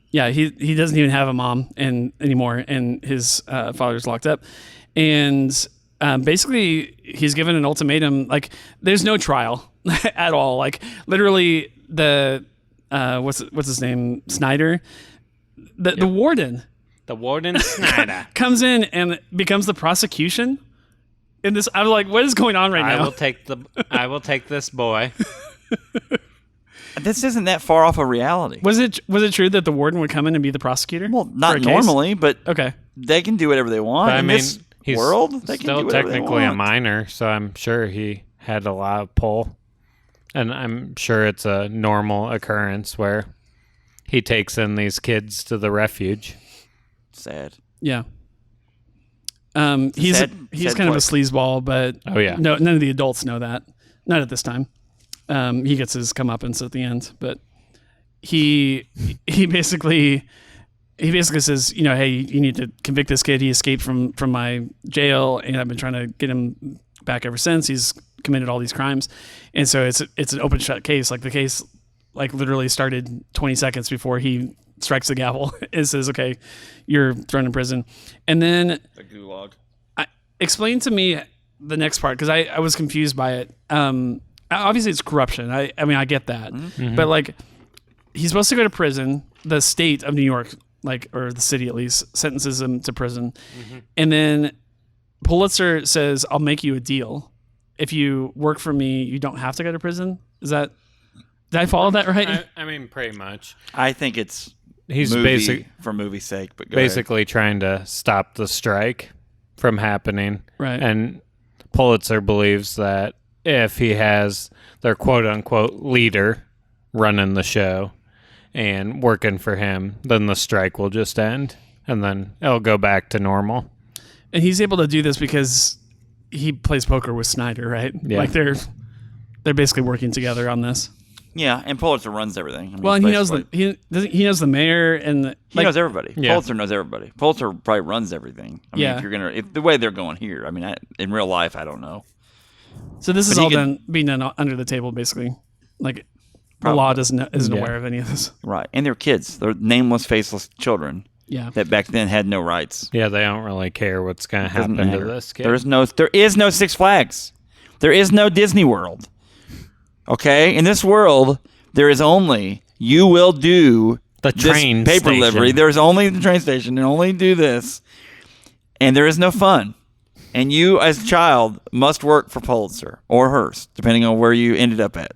Yeah, he doesn't even have a mom anymore, and his father's locked up. and basically he's given an ultimatum. Like, there's no trial at all. Like, literally, the what's his name, Snyder, the warden. The warden Snyder comes in and becomes the prosecution. In this, I'm like, what is going on right now? I will take this boy. This isn't that far off of reality. Was it true that the warden would come in and be the prosecutor? Well, for not a case? normally, but Okay. they can do whatever they want. But, I in mean, this he's world, they can still do whatever they technically a want. minor, so I'm sure he had a lot of pull. And I'm sure it's a normal occurrence where he takes in these kids to the refuge. Sad. Yeah. He's sad kind of a sleazeball, but Oh, yeah. no, none of the adults know that. Not at this time. He gets his comeuppance at the end, but he basically says, hey, you need to convict this kid. He escaped from my jail, and I've been trying to get him back ever since. He's committed all these crimes, and so it's an open shut case. Like, the case literally started 20 seconds before he strikes the gavel. It says, okay, you're thrown in prison. And then A gulag. explain to me the next part, because I was confused by it. Obviously it's corruption. I mean, I get that. Mm-hmm. But he's supposed to go to prison. The state of New York, or the city at least, sentences him to prison. Mm-hmm. And then Pulitzer says, I'll make you a deal. If you work for me, you don't have to go to prison. Did I follow that right? I mean, pretty much. I think it's He's for movie's sake, but go basically trying to stop the strike from happening. Right. And Pulitzer believes that if he has their quote-unquote leader running the show and working for him, then the strike will just end, and then it'll go back to normal. And he's able to do this because he plays poker with Snyder, right? Yeah. Like, they're basically working together on this. Yeah, and Pulitzer runs everything. I mean, Well, and he knows basically- he knows the mayor, and he knows everybody. Yeah. Pulitzer knows everybody. Pulitzer probably runs everything. I mean, Yeah. if the way they're going here, I mean, in real life, I don't know. So this is But he all being done under the table, basically. Like, the law isn't aware of any of this. Right, and they're kids. They're nameless, faceless children Yeah. that back then had no rights. Yeah, they don't really care what's going to Doesn't happen to matter. this kid. There is no Six Flags. There is no Disney World. Okay, in this world, there is only you will do The this train paper station. delivery. There's only the train station and only do this, and there is no fun. And you, as a child, must work for Pulitzer or Hearst, depending on where you ended up at,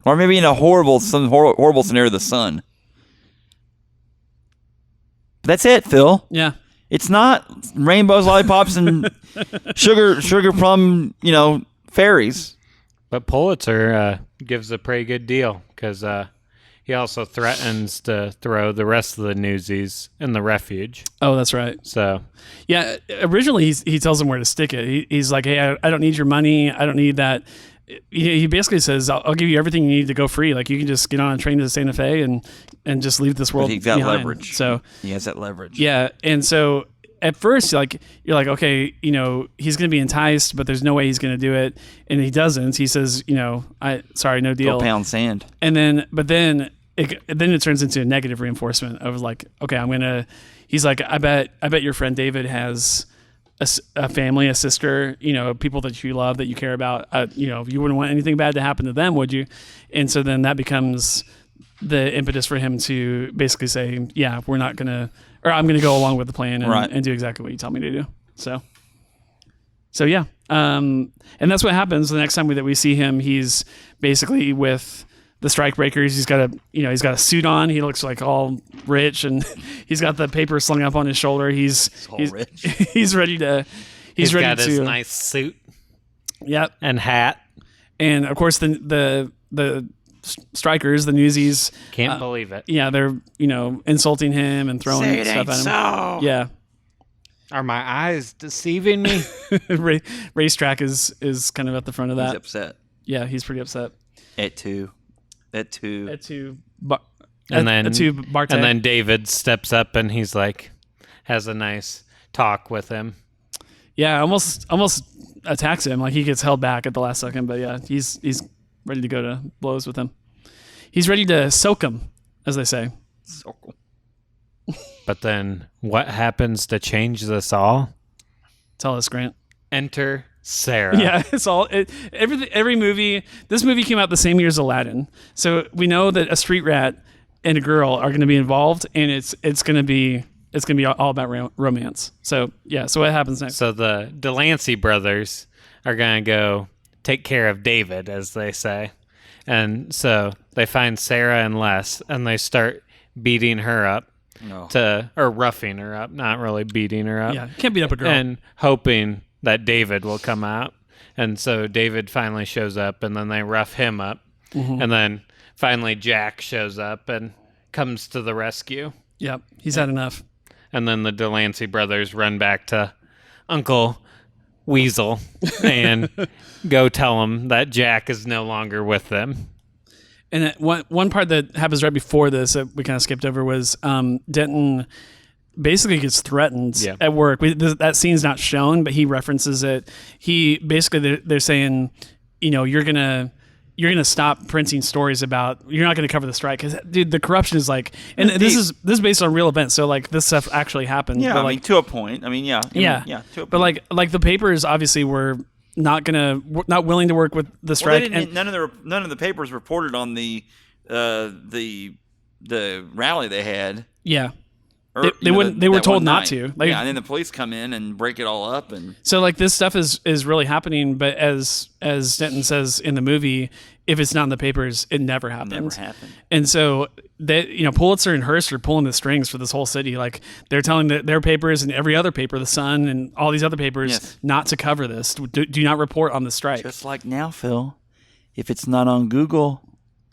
or maybe in a horrible scenario, the Sun. That's it, Phil. Yeah. It's not rainbows, lollipops, and sugar plum, fairies. But Pulitzer gives a pretty good deal because he also threatens to throw the rest of the Newsies in the refuge. Oh, that's right. So, Yeah. Originally, he tells them where to stick it. He's like, hey, I don't need your money. I don't need that. He basically says, I'll give you everything you need to go free. Like, you can just get on a train to Santa Fe and just leave this world But he's got behind. leverage. So He has that leverage. yeah, and so at first, you're like, okay, he's going to be enticed, but there's no way he's going to do it, and he doesn't. He says, no deal. Go pound sand. And then it turns into a negative reinforcement of like, okay, he's like, I bet your friend David has a family, a sister, people that you love, that you care about. You wouldn't want anything bad to happen to them, would you? And so then that becomes the impetus for him to basically say, yeah, we're not going to, or I'm going to go along with the plan and do exactly what you tell me to do. So yeah. And that's what happens the next time that we see him. He's basically with the strikebreakers. He's got a suit on. He looks like all rich, and he's got the paper slung up on his shoulder. He's rich. He's ready to. he's ready got to. his nice suit Yep. and hat. And of course the strikers, the Newsies. Can't believe it. Yeah, they're insulting him and throwing Say it stuff ain't at him. so. Yeah. Are my eyes deceiving me? Racetrack is kind of at the front of He's that. upset. Yeah, he's pretty upset. At two. To And then Barte. And then David steps up and he's like, has a nice talk with him. Yeah, almost attacks him. Like, he gets held back at the last second, but yeah, he's ready to go to blows with him. He's ready to soak him, as they say. Circle. But then what happens to change this all? Tell us, Grant. Enter Sarah. Yeah, it's all every movie. This movie came out the same year as Aladdin, so we know that a street rat and a girl are going to be involved, and it's going to be all about romance. So yeah, so what happens next? So the Delancey brothers are going to go take care of David, as they say, and so they find Sarah and Les, and they start beating her up. Or roughing her up, not really beating her up. Yeah, can't beat up a girl. And hoping that David will come out. And so David finally shows up, and then they rough him up. Mm-hmm. And then finally Jack shows up and comes to the rescue. Yep, he's had enough. And then the Delancey brothers run back to Uncle Weasel and go tell him that Jack is no longer with them. And one part that happens right before this that we kind of skipped over was Denton basically gets threatened at work. That scene's not shown, but he references it. He basically they're saying, you're gonna stop printing stories about. You're not gonna cover the strike because, dude, the corruption is like. And this is based on real events, so like this stuff actually happened. Yeah, but to a point. To a point. But like the papers obviously were not willing to work with the strike. Well, none of the papers reported on the rally they had. Yeah. They were told not to. And then the police come in and break it all up, and so like this stuff is really happening. But as Denton says in the movie, if it's not in the papers, it never happened. And so Pulitzer and Hearst are pulling the strings for this whole city. Like they're telling their papers and every other paper, the Sun and all these other papers, not to cover this. Do not report on the strike. Just like now, Phil, if it's not on Google,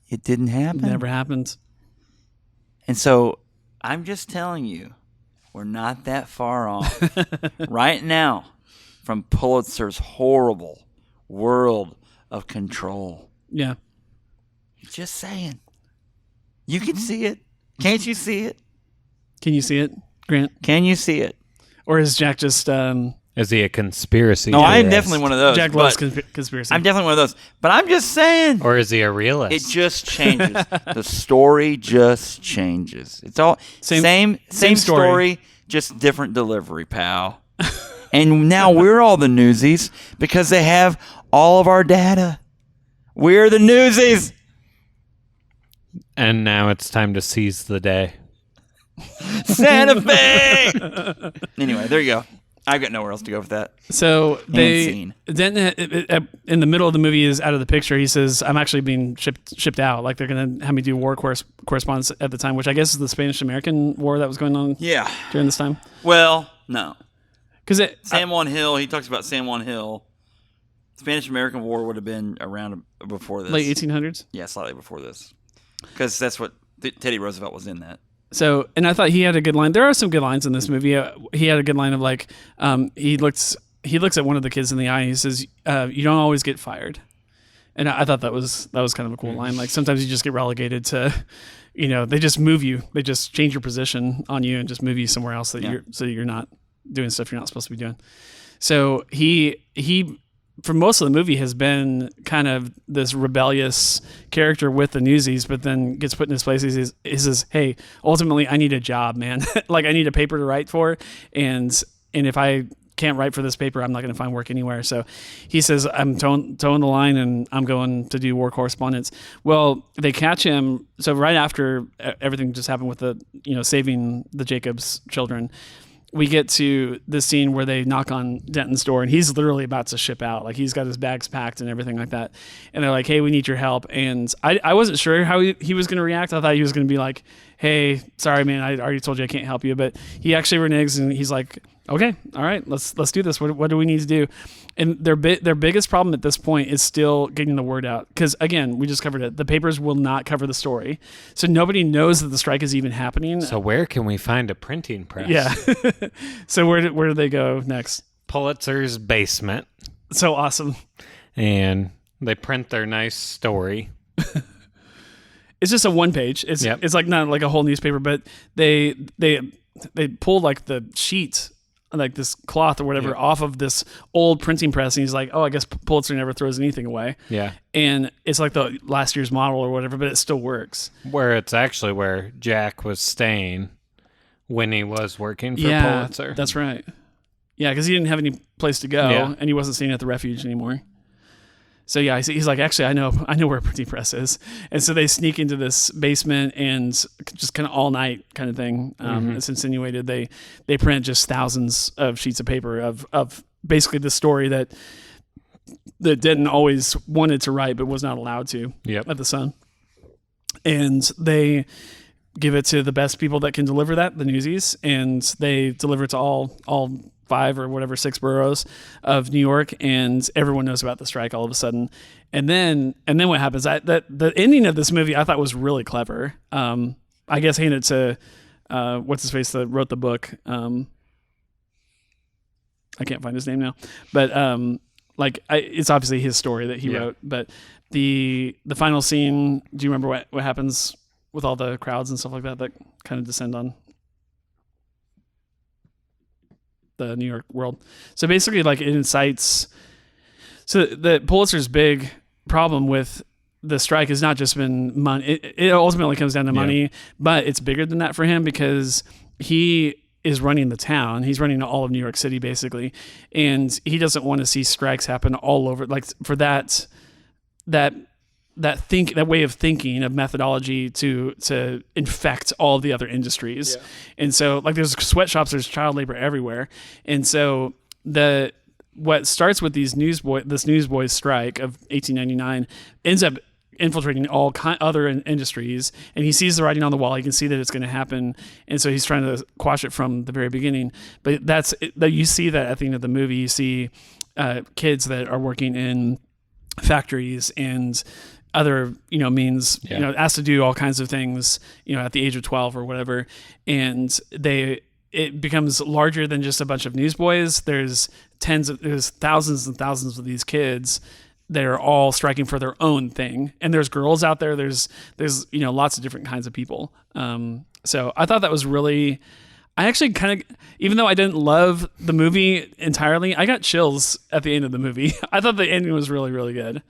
it didn't happen. It never happened. And so I'm just telling you, we're not that far off right now from Pulitzer's horrible world of control. Yeah. Just saying. You can see it. Can't you see it? Can you see it, Grant? Can you see it? Or is Jack just... Is he a conspiracy No, theorist? I'm definitely one of those. Jack loves conspiracy. I'm definitely one of those. But I'm just saying. Or is he a realist? It just changes. The story just changes. It's all same story, just different delivery, pal. And now we're all the Newsies because they have all of our data. We're the Newsies. And now it's time to seize the day. Santa Fe! Anyway, there you go. I've got nowhere else to go with that. So Denton, in the middle of the movie, is out of the picture. He says, "I'm actually being shipped out. Like they're going to have me do war correspondence at the time, which I guess is the Spanish-American War that was going on. Yeah, during this time. Well, no, because San Juan Hill. He talks about San Juan Hill. Spanish-American War would have been around before this, late 1800s. Yeah, slightly before this, because that's what Teddy Roosevelt was in that. So, and I thought he had a good line. There are some good lines in this movie. He had a good line of like, he looks at one of the kids in the eye. And he says, "You don't always get fired," and I thought that was kind of a cool line. Like sometimes you just get relegated to, they just move you. They just change your position on you and just move you somewhere else so you're not doing stuff you're not supposed to be doing. So he for most of the movie has been kind of this rebellious character with the Newsies, but then gets put in his place. He says, "Hey, ultimately I need a job, man. Like I need a paper to write for. And if I can't write for this paper, I'm not going to find work anywhere." So he says, "I'm towing the line and I'm going to do war correspondence." Well, they catch him. So right after everything just happened with the, saving the Jacobs children, we get to the scene where they knock on Denton's door and he's literally about to ship out. Like he's got his bags packed and everything like that. And they're like, "Hey, we need your help." And I wasn't sure how he was going to react. I thought he was going to be like, "Hey, sorry, man, I already told you I can't help you." But he actually reneges and he's like, "Okay, all right, let's do this. What do we need to do?" And their biggest problem at this point is still getting the word out. Because again, we just covered it. The papers will not cover the story. So nobody knows that the strike is even happening. So where can we find a printing press? Yeah. So where do they go next? Pulitzer's basement. So awesome. And they print their nice story. It's just a one page. It's like not like a whole newspaper, but they pull like the sheet, like this cloth or whatever, off of this old printing press, and he's like, "Oh, I guess Pulitzer never throws anything away." Yeah. And it's like the last year's model or whatever, but it still works. Where it's actually where Jack was staying when he was working for Pulitzer. That's right. Yeah, because he didn't have any place to go, Yeah. and he wasn't staying at the refuge anymore. So yeah, he's like, actually, I know where a printing press is, and so they sneak into this basement and just kind of all night kind of thing. It's insinuated they print just thousands of sheets of paper of basically the story that Denton always wanted to write but was not allowed to at the Sun, and they give it to the best people that can deliver that, the Newsies, and they deliver it to all 5 or whatever 6 boroughs of New York, and everyone knows about the strike all of a sudden. And then what happens? That the ending of this movie I thought was really clever. I guess hand it to what's his face that wrote the book. I can't find his name now, but it's obviously his story that he wrote. But the final scene, do you remember what happens with all the crowds and stuff like that kind of descend on the New York world? So basically, like, it incites. So the Pulitzer's big problem with the strike has not just been money. It ultimately comes down to money, but it's bigger than that for him because he is running the town. He's running all of New York City basically, and he doesn't want to see strikes happen all over. Like, for that way of thinking, of methodology to infect all of the other industries. And so, like, there's sweatshops, there's child labor everywhere. And so what starts with this Newsboys strike of 1899 ends up infiltrating all other industries, and he sees the writing on the wall. He can see that it's going to happen, and so he's trying to quash it from the very beginning. But you see that at the end of the movie. You see kids that are working in factories and other means asked to do all kinds of things at the age of 12 or whatever, and it becomes larger than just a bunch of newsboys. There's thousands and thousands of these kids that are all striking for their own thing, and there's girls out there. There's lots of different kinds of people. So I thought that was really. I actually kind of, even though I didn't love the movie entirely, I got chills at the end of the movie. I thought the ending was really, really good.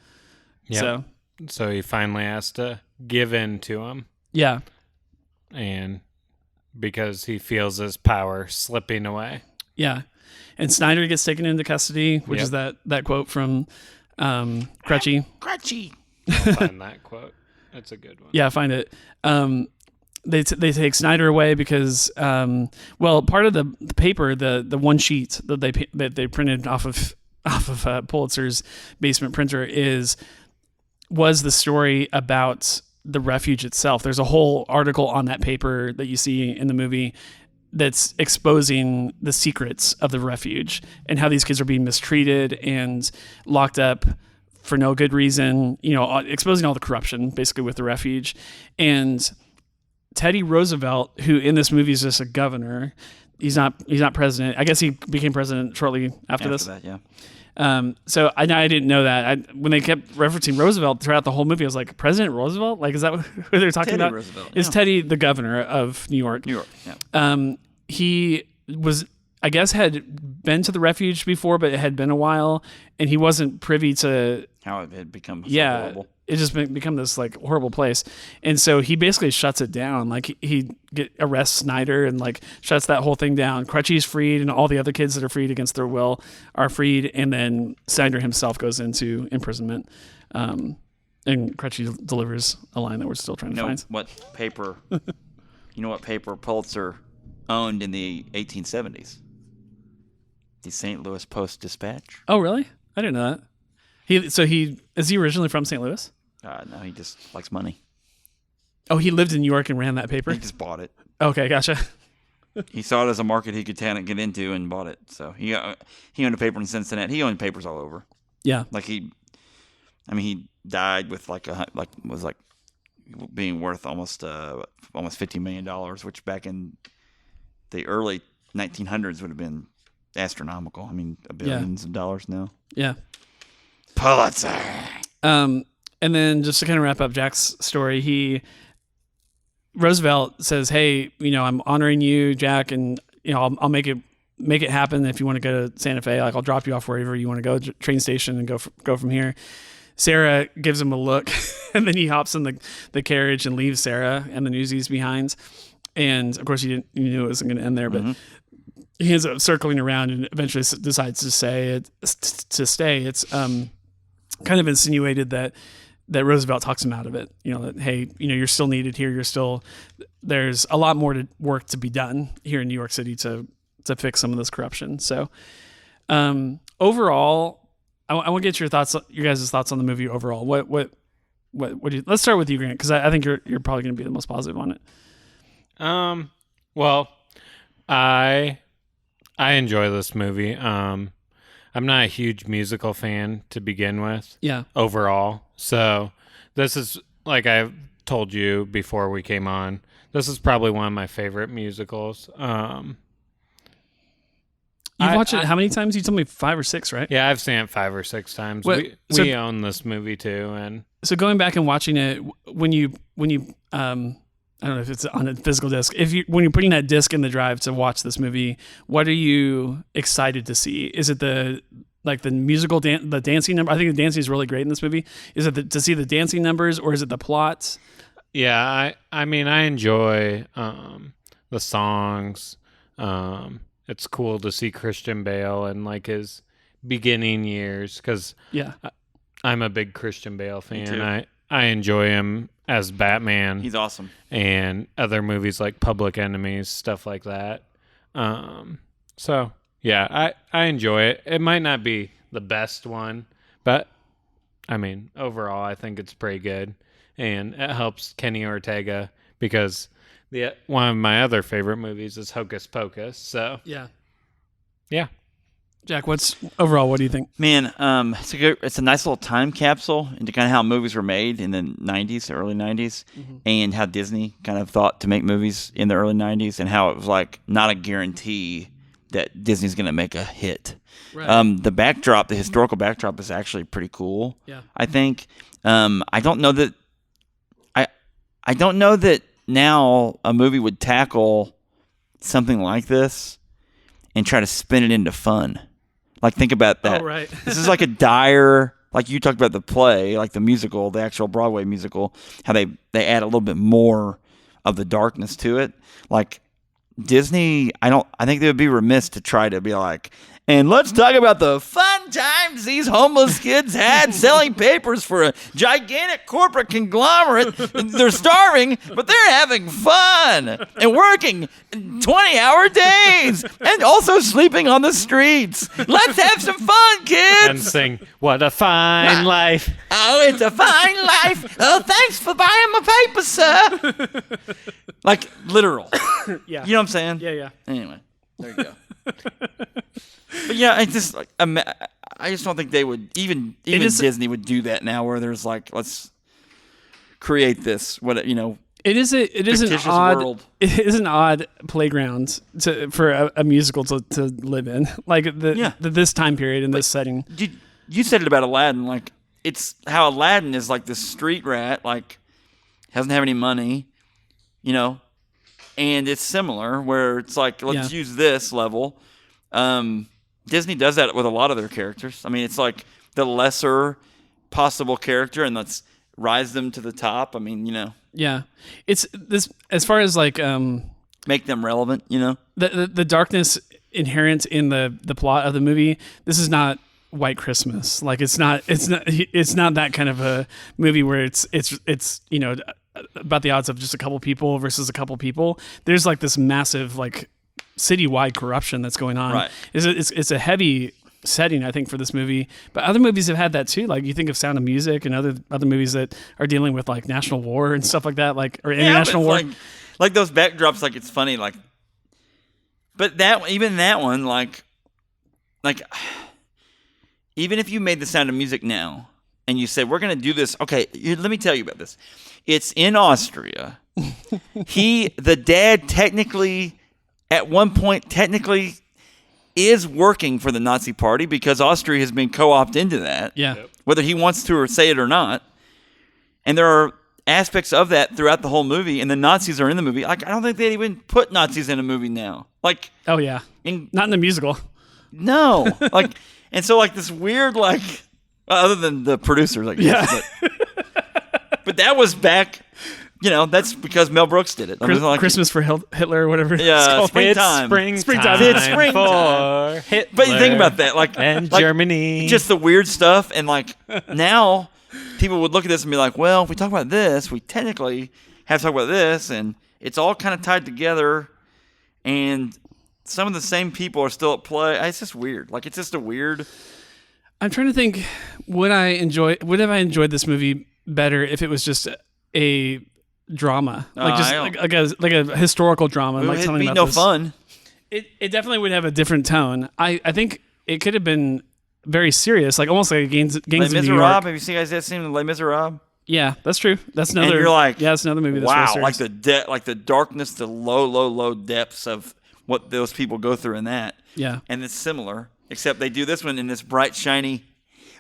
Yeah. So he finally has to give in to him. Yeah. And because he feels his power slipping away. Yeah. And Snyder gets taken into custody, which is that quote from Crutchy. I'll find that quote. That's a good one. Yeah, find it. They take Snyder away because, part of the paper, the one sheet that they printed off of Pulitzer's basement printer was the story about the refuge itself. There's a whole article on that paper that you see in the movie that's exposing the secrets of the refuge and how these kids are being mistreated and locked up for no good reason, exposing all the corruption basically with the refuge. And Teddy Roosevelt, who in this movie is just a governor, he's not president. I guess he became president shortly after this. That, yeah. So I didn't know that. When they kept referencing Roosevelt throughout the whole movie, I was like, President Roosevelt? Like, is that who they're talking Teddy about? Roosevelt, Is Teddy the governor of New York? New York, yeah. He was, I guess, had been to the refuge before, but it had been a while, and he wasn't privy to how it had become so horrible. It just become this like horrible place. And so he basically shuts it down. Like he arrests Snyder and like shuts that whole thing down. Crutchy's freed, and all the other kids that are freed against their will are freed. And then Snyder himself goes into imprisonment. And Crutchy delivers a line that we're still trying to find. What paper Pulitzer owned in the 1870s? The St. Louis Post-Dispatch. Oh, really? I didn't know that. Is he originally from St. Louis? No, he just likes money. Oh, he lived in New York and ran that paper? He just bought it. Okay, gotcha. He saw it as a market he could get into and bought it. So he owned a paper in Cincinnati. He owned papers all over. Yeah. Like he died with being worth almost $50 million, which back in the early 1900s would have been astronomical. I mean, billions of dollars now. Yeah. Pulitzer. And then just to kind of wrap up Jack's story, Roosevelt says, "Hey, I'm honoring you, Jack, and I'll make it happen if you want to go to Santa Fe. Like, I'll drop you off wherever you want to go, train station, and go from here." Sarah gives him a look, and then he hops in the carriage and leaves Sarah and the Newsies behind. And of course, you knew it wasn't going to end there, but he ends up circling around and eventually decides to stay. It's kind of insinuated that Roosevelt talks him out of it. That, hey, you're still needed here. There's a lot more work to be done here in New York City to fix some of this corruption. So overall, I want to get your guys' thoughts on the movie overall. What do you, let's start with you, Grant, because I think you're probably going to be the most positive on it. Well, I enjoy this movie. I'm not a huge musical fan to begin with. Yeah. Overall. So this is, like I told you before we came on, this is probably one of my favorite musicals. You've watched it how many times? You told me 5 or 6, right? Yeah, I've seen it 5 or 6 times. We own this movie too, and so going back and watching it, when you I don't know if it's on a physical disc. When you're putting that disc in the drive to watch this movie, what are you excited to see? Is it the musical the dancing number? I think the dancing is really great in this movie. Is it to see the dancing numbers, or is it the plot? Yeah, I mean, I enjoy the songs. It's cool to see Christian Bale in like his beginning years, because I'm a big Christian Bale fan. I enjoy him as Batman. He's awesome. And other movies like Public Enemies, stuff like that. So yeah, I enjoy it. It might not be the best one, but I mean, overall, I think it's pretty good. And it helps Kenny Ortega, because one of my other favorite movies is Hocus Pocus. So yeah. Jack, what do you think? Man, it's a nice little time capsule into kind of how movies were made in the 90s, the early 90s, and how Disney kind of thought to make movies in the early 90s, and how it was like not a guarantee that Disney's going to make a hit. Right. The backdrop, the historical backdrop, is actually pretty cool. Yeah. I think. I don't know that now a movie would tackle something like this and try to spin it into fun. Like, think about that. Oh, right. This is like a dire, like you talked about the play, like the musical, the actual Broadway musical, how they add a little bit more of the darkness to it. Like Disney, I think they would be remiss to try to be like, and let's talk about the fun times these homeless kids had selling papers for a gigantic corporate conglomerate. They're starving, but they're having fun and working 20-hour days and also sleeping on the streets. Let's have some fun, kids. And sing, "What a fine life." Oh, it's a fine life. Oh, thanks for buying my paper, sir. Like, literal. Yeah. You know what I'm saying? Yeah. Anyway, there you go. But yeah, I just don't think they would even Disney would do that now, where there's like, let's create this. It is an odd playground for a musical to live in, like this time period in this setting. You said it about Aladdin, like it's how Aladdin is like this street rat, like doesn't have any money, and it's similar where it's like, let's use this level. Disney does that with a lot of their characters. I mean, it's like the lesser possible character, and let's rise them to the top. I mean, Yeah, it's this as far as like make them relevant. The darkness inherent in the plot of the movie. This is not White Christmas. Like it's not that kind of a movie where it's about the odds of just a couple people versus a couple people. There's like this massive like citywide corruption that's going on. Right. It's a heavy setting, I think, for this movie. But other movies have had that too. Like you think of Sound of Music and other movies that are dealing with like national war and stuff like that, like or international war. Like those backdrops, like it's funny, like. But even that one, like, even if you made The Sound of Music now and you said we're going to do this, okay, let me tell you about this. It's in Austria. The dad technically. At one point, is working for the Nazi Party because Austria has been co-opted into that. Yeah. Whether he wants to or say it or not. And there are aspects of that throughout the whole movie, and the Nazis are in the movie. Like, I don't think they'd even put Nazis in a movie now. Like, oh yeah, not in the musical. No, like, and so like this weird like, other than the producers, I guess. Yeah. But that was back that's because Mel Brooks did it. I mean, like, Christmas for Hitler or whatever. Yeah, it's called. springtime. Springtime. It's springtime. For Hitler But you think about that, like Germany. just the weird stuff, and like now people would look at this and be like, well, if we talk about this, we technically have to talk about this, and it's all kind of tied together, and some of the same people are still at play. It's just weird. Like, it's just a weird. I'm trying to think, would I have I enjoyed this movie better if it was just a drama, like a historical drama, like It'd something be about no this. fun. It definitely would have a different tone. I think it could have been very serious, like almost like Gangs of New York. Have you seen guys that seen Les Miserables? Yeah, that's true. That's another. And you're like, that's another movie. That's wow, very serious. like the darkness, the low depths of what those people go through in that. Yeah, and it's similar, except they do this one in this bright, shiny.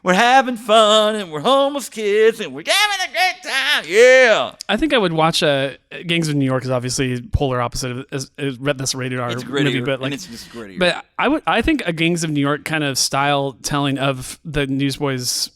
We're having fun, and we're homeless kids, and we're having a great time. Yeah. I think I would watch Gangs of New York is obviously polar opposite of this rated R movie, but like, it's just grittier. But I think a Gangs of New York kind of style telling of the Newsboys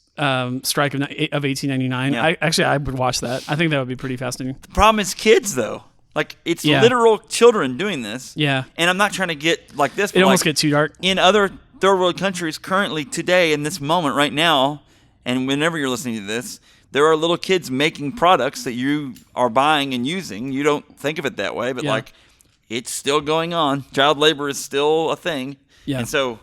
strike of 1899. Yeah. I would watch that. I think that would be pretty fascinating. The problem is kids, though. Like, it's Yeah. literal children doing this. Yeah, And I'm not trying to get like this, it but almost like, gets too dark. in other third world countries currently today in this moment right now, and whenever you're listening to this, there are little kids making products that you are buying and using. You don't think of it that way, but Yeah. like, it's still going on. Child labor is still a thing. Yeah. And so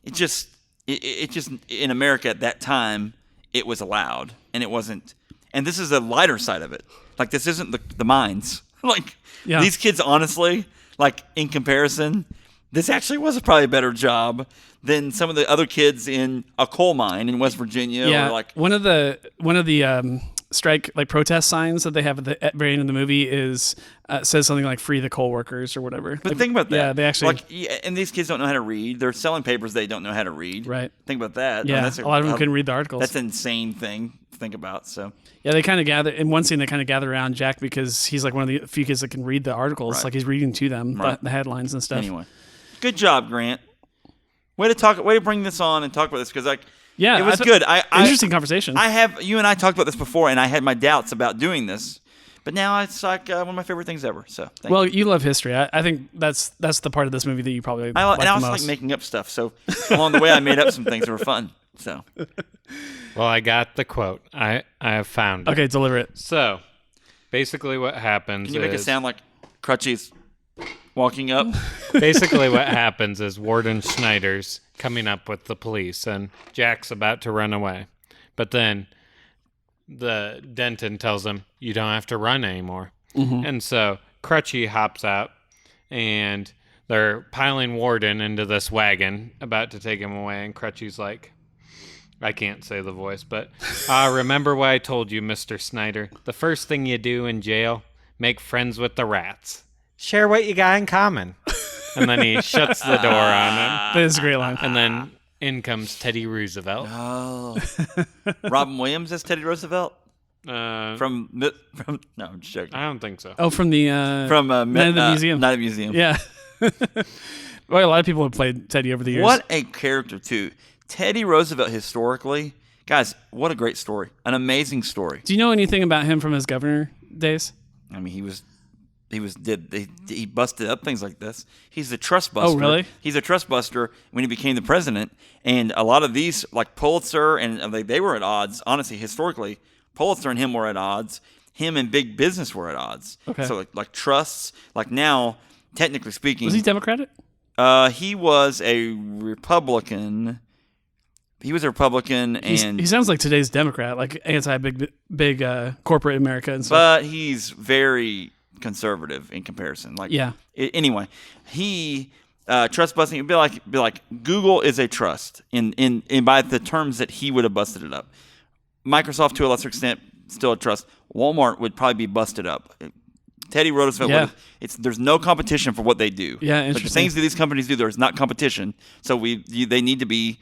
it just in America at that time, it was allowed, and it wasn't. And this is a lighter side of it. Like, this isn't the mines. Like, Yeah. these kids, honestly, like, in comparison, this actually was probably a better job than some of the other kids in a coal mine in West Virginia. Yeah, Or like, one of the strike like protest signs that they have at the very end of the movie is says something like "Free the coal workers" or whatever. but Like, think about that. Yeah, they actually and these kids don't know how to read. They're selling papers they don't know how to read. Right. Think about that. Yeah, that's a lot of them couldn't read the articles. That's an insane thing to think about. So Yeah, they kind of gather in one scene. They kind of gather around Jack because he's like one of the few kids that can read the articles. Right. Like he's reading to them Right. the headlines and stuff. anyway, good job, Grant. Way to bring this on and talk about this, because like, Yeah, it was I thought- good. Interesting conversation. You and I talked about this before, and I had my doubts about doing this, but now it's like one of my favorite things ever. So thank well, you. you love history. I think that's the part of this movie that you probably I like and the I also most. like making up stuff. So along the way, I made up some things that were fun. So Well, I got the quote. I have found it. Okay, deliver it. So, basically what happens can you make it is... sound like Crutchy's walking up? Basically what happens is Warden Schneider's coming up with the police, and Jack's about to run away. But then the Denton tells him, you don't have to run anymore. Mm-hmm. And so Crutchy hops out, and they're piling Warden into this wagon, about to take him away, and Crutchy's like, I can't say the voice, but remember what I told you, Mr. Snyder. The first thing you do in jail, make friends with the rats. Share what you got in common. And then he shuts the door on him. That is a great line. And then in comes Teddy Roosevelt. Oh, Robin Williams as Teddy Roosevelt Uh, from no, I'm just joking. I don't think so. Oh, from the From Night of the Museum. Night of the Museum. Yeah. Well, a lot of people have played Teddy over the years. What a character too. Teddy Roosevelt historically, guys, what a great story. An amazing story. Do you know anything about him from his governor days? I mean, he busted up things like this. He's a trust buster. Oh, really? He's a trust buster when he became the president. And a lot of these, like Pulitzer, and they were at odds. Honestly, historically, Pulitzer and him were at odds. Him and big business were at odds. Okay. So like trusts, like now, technically speaking, Was he Democratic? he was a Republican. He was a Republican, and He sounds like today's Democrat, like anti-big corporate America and stuff. but he's very conservative in comparison. Like, Yeah. Anyway, he trust busting. It'd be like Google is a trust in by the terms that he would have busted it up. Microsoft, to a lesser extent, still a trust. Walmart would probably be busted up. Teddy Roosevelt. Yeah. There's no competition for what they do. Yeah, Like the interesting. things that these companies do, there's not competition. So they need to be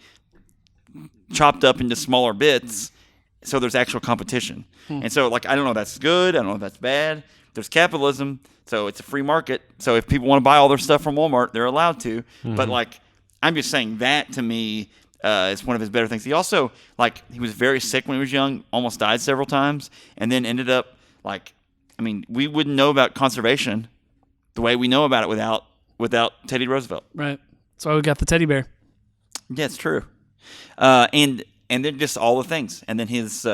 chopped up into smaller bits, so there's actual competition. And so, like, I don't know if that's good. I don't know if that's bad. There's capitalism, so it's a free market. So if people want to buy all their stuff from Walmart, they're allowed to. But, like, I'm just saying that, to me, is one of his better things. He also, like, he was very sick when he was young, almost died several times, and then ended up, like, I mean, we wouldn't know about conservation the way we know about it without Teddy Roosevelt. Right. That's why we got the teddy bear. Yeah, it's true. And then just all the things. And then his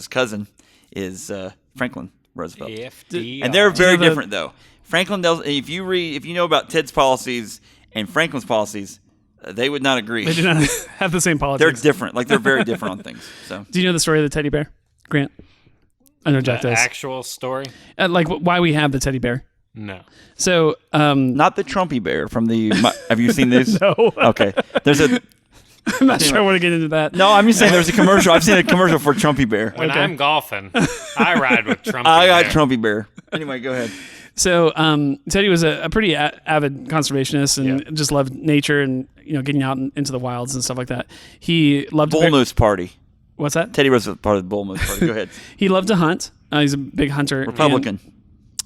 cousin is Franklin Roosevelt. FDR. And they're very Do you know different, though. Franklin does. If you know about Ted's policies and Franklin's policies, they would not agree. They do not have the same They're politics. different. Like they're very different on things. So Do you know the story of the teddy bear, Grant? I know Jack The does. actual story? Like why we have the teddy bear. No. So, not the Trumpy bear from the. Have you seen this? no, Okay. There's a. I'm not sure I want to get into that. No, I'm just saying there's a commercial. I've seen a commercial for Trumpy bear. When I'm golfing, I ride with Trump. I got Trumpy bear. Anyway, go ahead. So Teddy was a pretty avid conservationist and just loved nature and getting out into the wilds and stuff like that. He loved Bull Moose Party. What's that? Teddy Roosevelt part of the Bull Moose Party. Go ahead. He loved to hunt. He's a big hunter. Republican.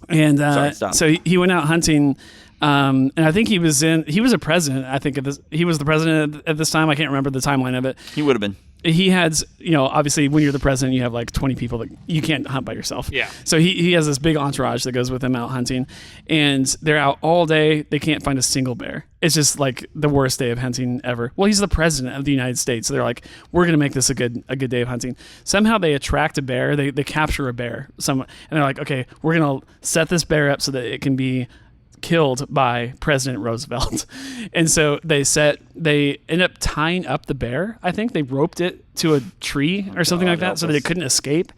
And Sorry, stop. so he went out hunting. And I think he was a president. I think he was the president at this time. I can't remember the timeline of it. He would have been. He had, obviously when you're the president, you have like 20 people that you can't hunt by yourself. Yeah. So he has this big entourage that goes with him out hunting, and they're out all day. They can't find a single bear. It's just like the worst day of hunting ever. Well, he's the president of the United States. So they're like, we're going to make this a good day of hunting. Somehow they attract a bear. They capture a bear. And they're like, okay, we're going to set this bear up so that it can be killed by President Roosevelt. And so they end up tying up the bear. I think they roped it to a tree or something like that so that it couldn't escape.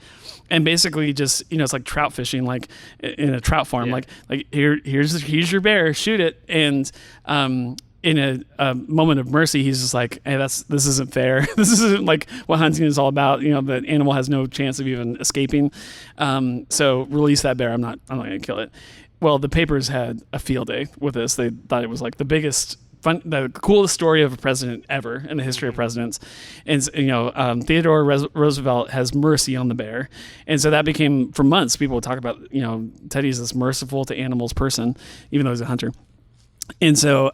And basically just, it's like trout fishing, like in a trout farm, like here's your bear, shoot it. And in a moment of mercy, he's just like, hey, this isn't fair. This isn't like what hunting is all about. The animal has no chance of even escaping. So release that bear. I'm not going to kill it. Well, the papers had a field day with this. They thought it was like the coolest story of a president ever in the history of presidents. And Theodore Roosevelt has mercy on the bear, and so that became, for months, people would talk about Teddy's this merciful to animals person, even though he's a hunter. And so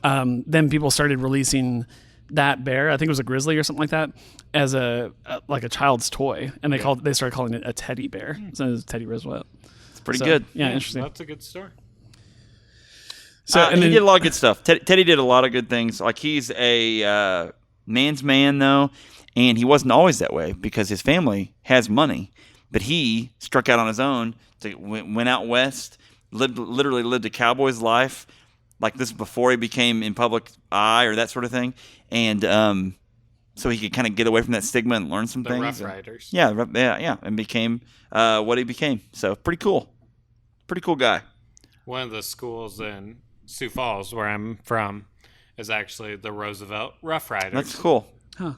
then people started releasing that bear, I think it was a grizzly or something like that, as a child's toy, and they started calling it a teddy bear. So it was Teddy Roosevelt. Pretty good. Yeah, interesting. That's a good story. So and he did a lot of good stuff. Teddy did a lot of good things. Like he's a man's man though, and he wasn't always that way because his family has money, but he struck out on his own. Went out west, literally lived a cowboy's life. Like this before he became in public eye or that sort of thing, and so he could kind of get away from that stigma and learn some things. Rough Riders. Yeah, and became what he became. So pretty cool. Pretty cool guy. One of the schools in Sioux Falls, where I'm from, is actually the Roosevelt Rough Riders. That's cool. Huh.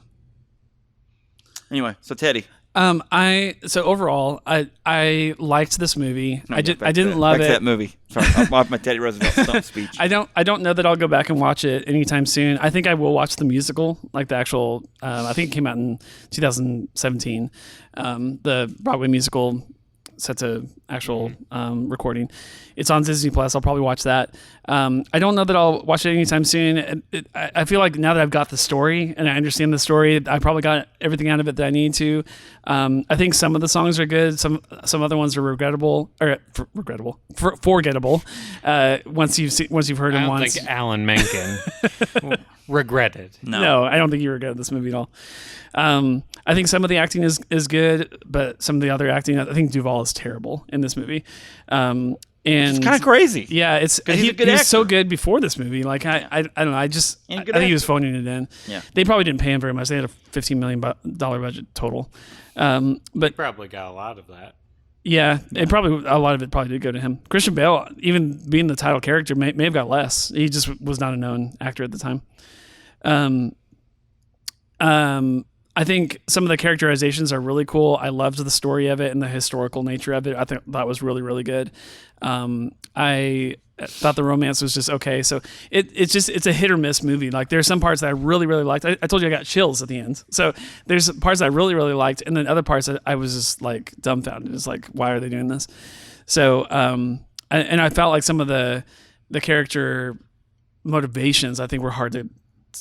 Anyway, so Teddy. Overall, I liked this movie. I didn't love back it. to that movie. Sorry, I'm off my Teddy Roosevelt stump speech. I don't know that I'll go back and watch it anytime soon. I think I will watch the musical, like the actual. I think it came out in 2017. The Broadway musical set to actual recording. It's on Disney Plus. I'll probably watch that. I don't know that I'll watch it anytime soon. I feel like now that I've got the story and I understand the story, I probably got everything out of it that I need to. I think some of the songs are good. Some other ones are forgettable. Once you've heard them I don't once. think Alan Menken regretted. No, I don't think you regret this movie at all. I think some of the acting is good, but some of the other acting, I think Duvall is terrible in this movie. And It's kind of crazy. Yeah, he's a good he was actor. so good before this movie. Like I don't know. I think he was phoning it in. Yeah. They probably didn't pay him very much. They had a $15 million budget total. But Probably got a lot of that. yeah, it probably a lot of it probably did go to him. Christian Bale, even being the title character, may have got less. He just was not a known actor at the time. I think some of the characterizations are really cool. I loved the story of it and the historical nature of it. I think that was really, really good. I thought the romance was just okay. So it's a hit or miss movie. Like there's some parts that I really, really liked. I told you I got chills at the end. So there's parts I really, really liked, and then other parts that I was just like dumbfounded. It's like, why are they doing this? So and I felt like some of the character motivations I think were hard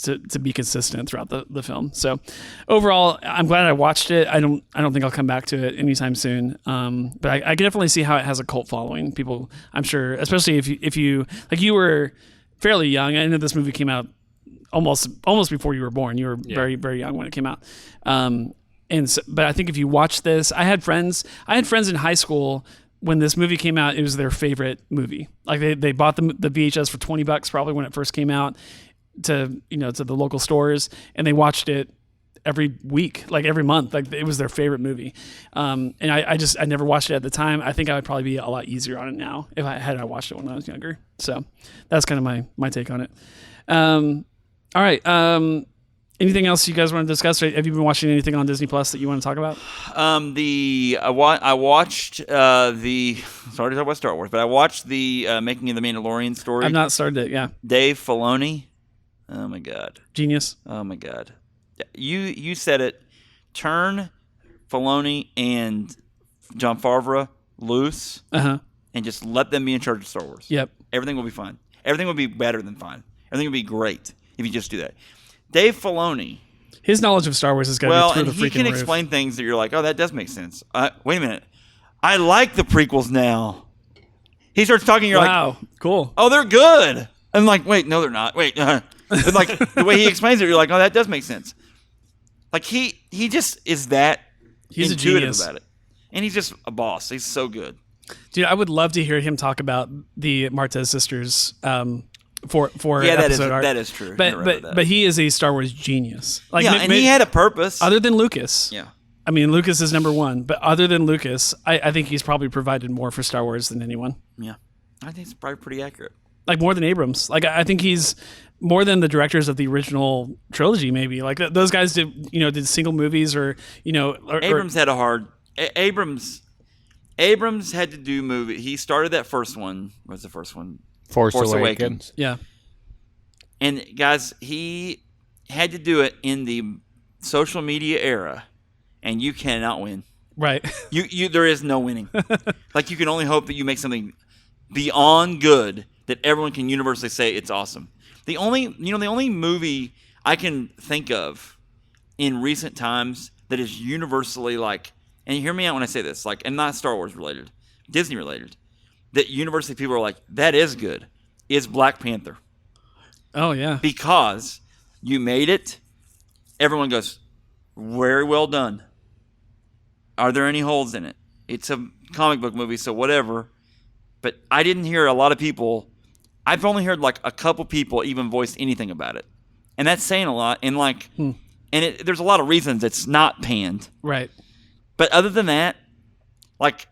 to be consistent throughout the film. So overall, I'm glad I watched it. I don't think I'll come back to it anytime soon. But I can definitely see how it has a cult following. People, I'm sure, especially if you like, you were fairly young. I know this movie came out almost before you were born. You were very, very young when it came out. But I think if you watch this, I had friends in high school when this movie came out. It was their favorite movie. Like they bought the VHS for $20 probably when it first came out to the local stores, and they watched it every week, like every month. Like it was their favorite movie. And I never watched it at the time. I think I would probably be a lot easier on it now if I watched it when I was younger. So that's kind of my take on it. All right. Anything else you guys want to discuss? Have you been watching anything on Disney Plus that you want to talk about? I watched sorry to talk about Star Wars, but I watched the Making of the Mandalorian story. I've not started it. Yeah. Dave Filoni. Oh my God. Genius. Oh my God. You said it. Turn Filoni and Jon Favreau loose, and just let them be in charge of Star Wars. Yep. Everything will be fine. Everything will be better than fine. Everything will be great if you just do that. Dave Filoni. His knowledge of Star Wars is going to be through the freaking roof. He can explain things that you're like, oh, that does make sense. Wait a minute. I like the prequels now. He starts talking, you're like, wow, cool. Oh, they're good. I'm like, wait, no, they're not. Wait. Like the way he explains it, you're like, oh, that does make sense. Like he just is that he's intuitive a genius about it. And he's just a boss. He's so good. Dude, I would love to hear him talk about the Martez sisters for episode art. That is true. But he is a Star Wars genius. Like, and he had a purpose. Other than Lucas. Yeah. I mean, Lucas is number one, but other than Lucas, I think he's probably provided more for Star Wars than anyone. Yeah. I think it's probably pretty accurate. Like more than Abrams. Like I think he's more than the directors of the original trilogy, maybe. Like those guys did single movies or. Abrams had a hard. Abrams had to do movie. He started that first one. What's the first one? Force Awakens. Yeah. And guys, he had to do it in the social media era, and you cannot win. Right. You there is no winning. Like you can only hope that you make something beyond good that everyone can universally say it's awesome. The only movie I can think of in recent times that is universally like, and hear me out when I say this, like, and not Star Wars related, Disney related, that universally people are like, that is good, is Black Panther. Oh, yeah. Because you made it, everyone goes, very well done. Are there any holes in it? It's a comic book movie, so whatever. But I didn't hear a lot of people. I've only heard like a couple people even voice anything about it. And that's saying a lot. And like, there's a lot of reasons it's not panned. Right. But other than that, like,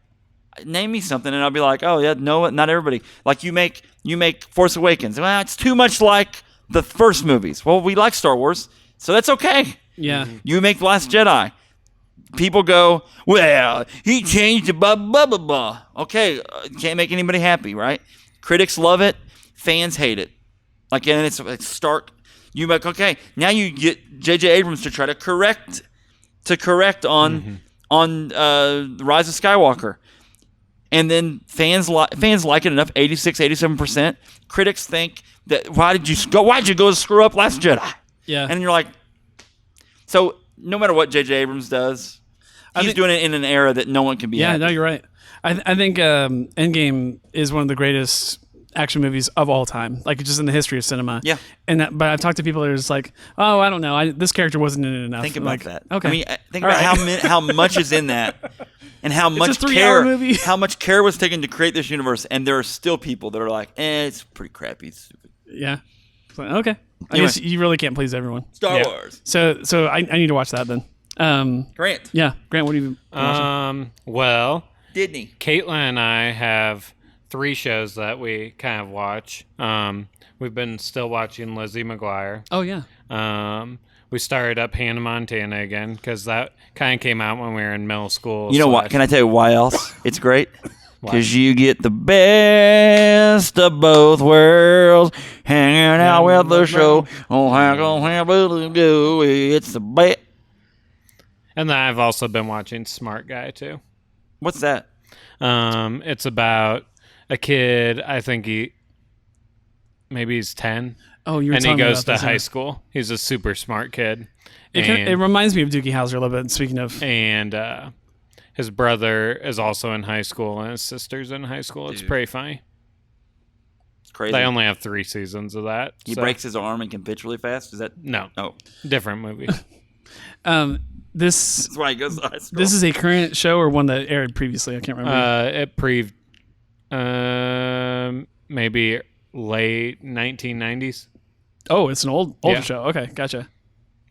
name me something and I'll be like, oh yeah, no, not everybody. Like you make Force Awakens. Well, it's too much like the first movies. Well, we like Star Wars, so that's okay. Yeah. You make The Last Jedi. People go, well, he changed it, blah, blah, blah, blah. Okay, can't make anybody happy, right? Critics love it. Fans hate it. Like, and it's stark. You like, okay, now you get J.J. Abrams to try to correct on The Rise of Skywalker. And then fans like it enough, 86, 87%. Critics think that why'd you go screw up Last Jedi? Yeah. And you're like, so no matter what J.J. Abrams does, he's doing it in an era that no one can be happy. No, you're right. I think Endgame is one of the greatest action movies of all time, like just in the history of cinema. Yeah. But I've talked to people that are just like, oh, I don't know, this character wasn't in it enough. Think about that. Okay. I mean, think about how much is in that, and how much a 3-hour movie. How much care was taken to create this universe, and there are still people that are like, it's pretty crappy, it's stupid. Yeah. So, okay. I Anyway. guess you really can't please everyone. Star Wars. So I need to watch that then. Grant. Yeah, Grant. What do you? Well, Disney. Caitlin and I have 3 shows that we kind of watch. We've been still watching Lizzie McGuire. Oh yeah. We started up Hannah Montana again because that kind of came out when we were in middle school. You know what? Can I tell you why else it's great? Because you get the best of both worlds, hanging out with the show. Oh, how can we do? It's the best. And then I've also been watching Smart Guy too. What's that? It's about a kid. I think maybe he's 10. Oh, you were and he telling me goes about to this, high yeah. school. He's a super smart kid. It reminds me of Doogie Howser a little bit. Speaking of, And his brother is also in high school, and his sister's in high school. It's pretty funny. It's crazy. They only have 3 seasons of that. He so- breaks his arm and can pitch really fast. Is that? No, Oh, different movie. this that's why he goes to high school. this is a current show or one that aired previously. I can't remember. Maybe late 1990s. Oh, it's an older Yeah. show. Okay, gotcha.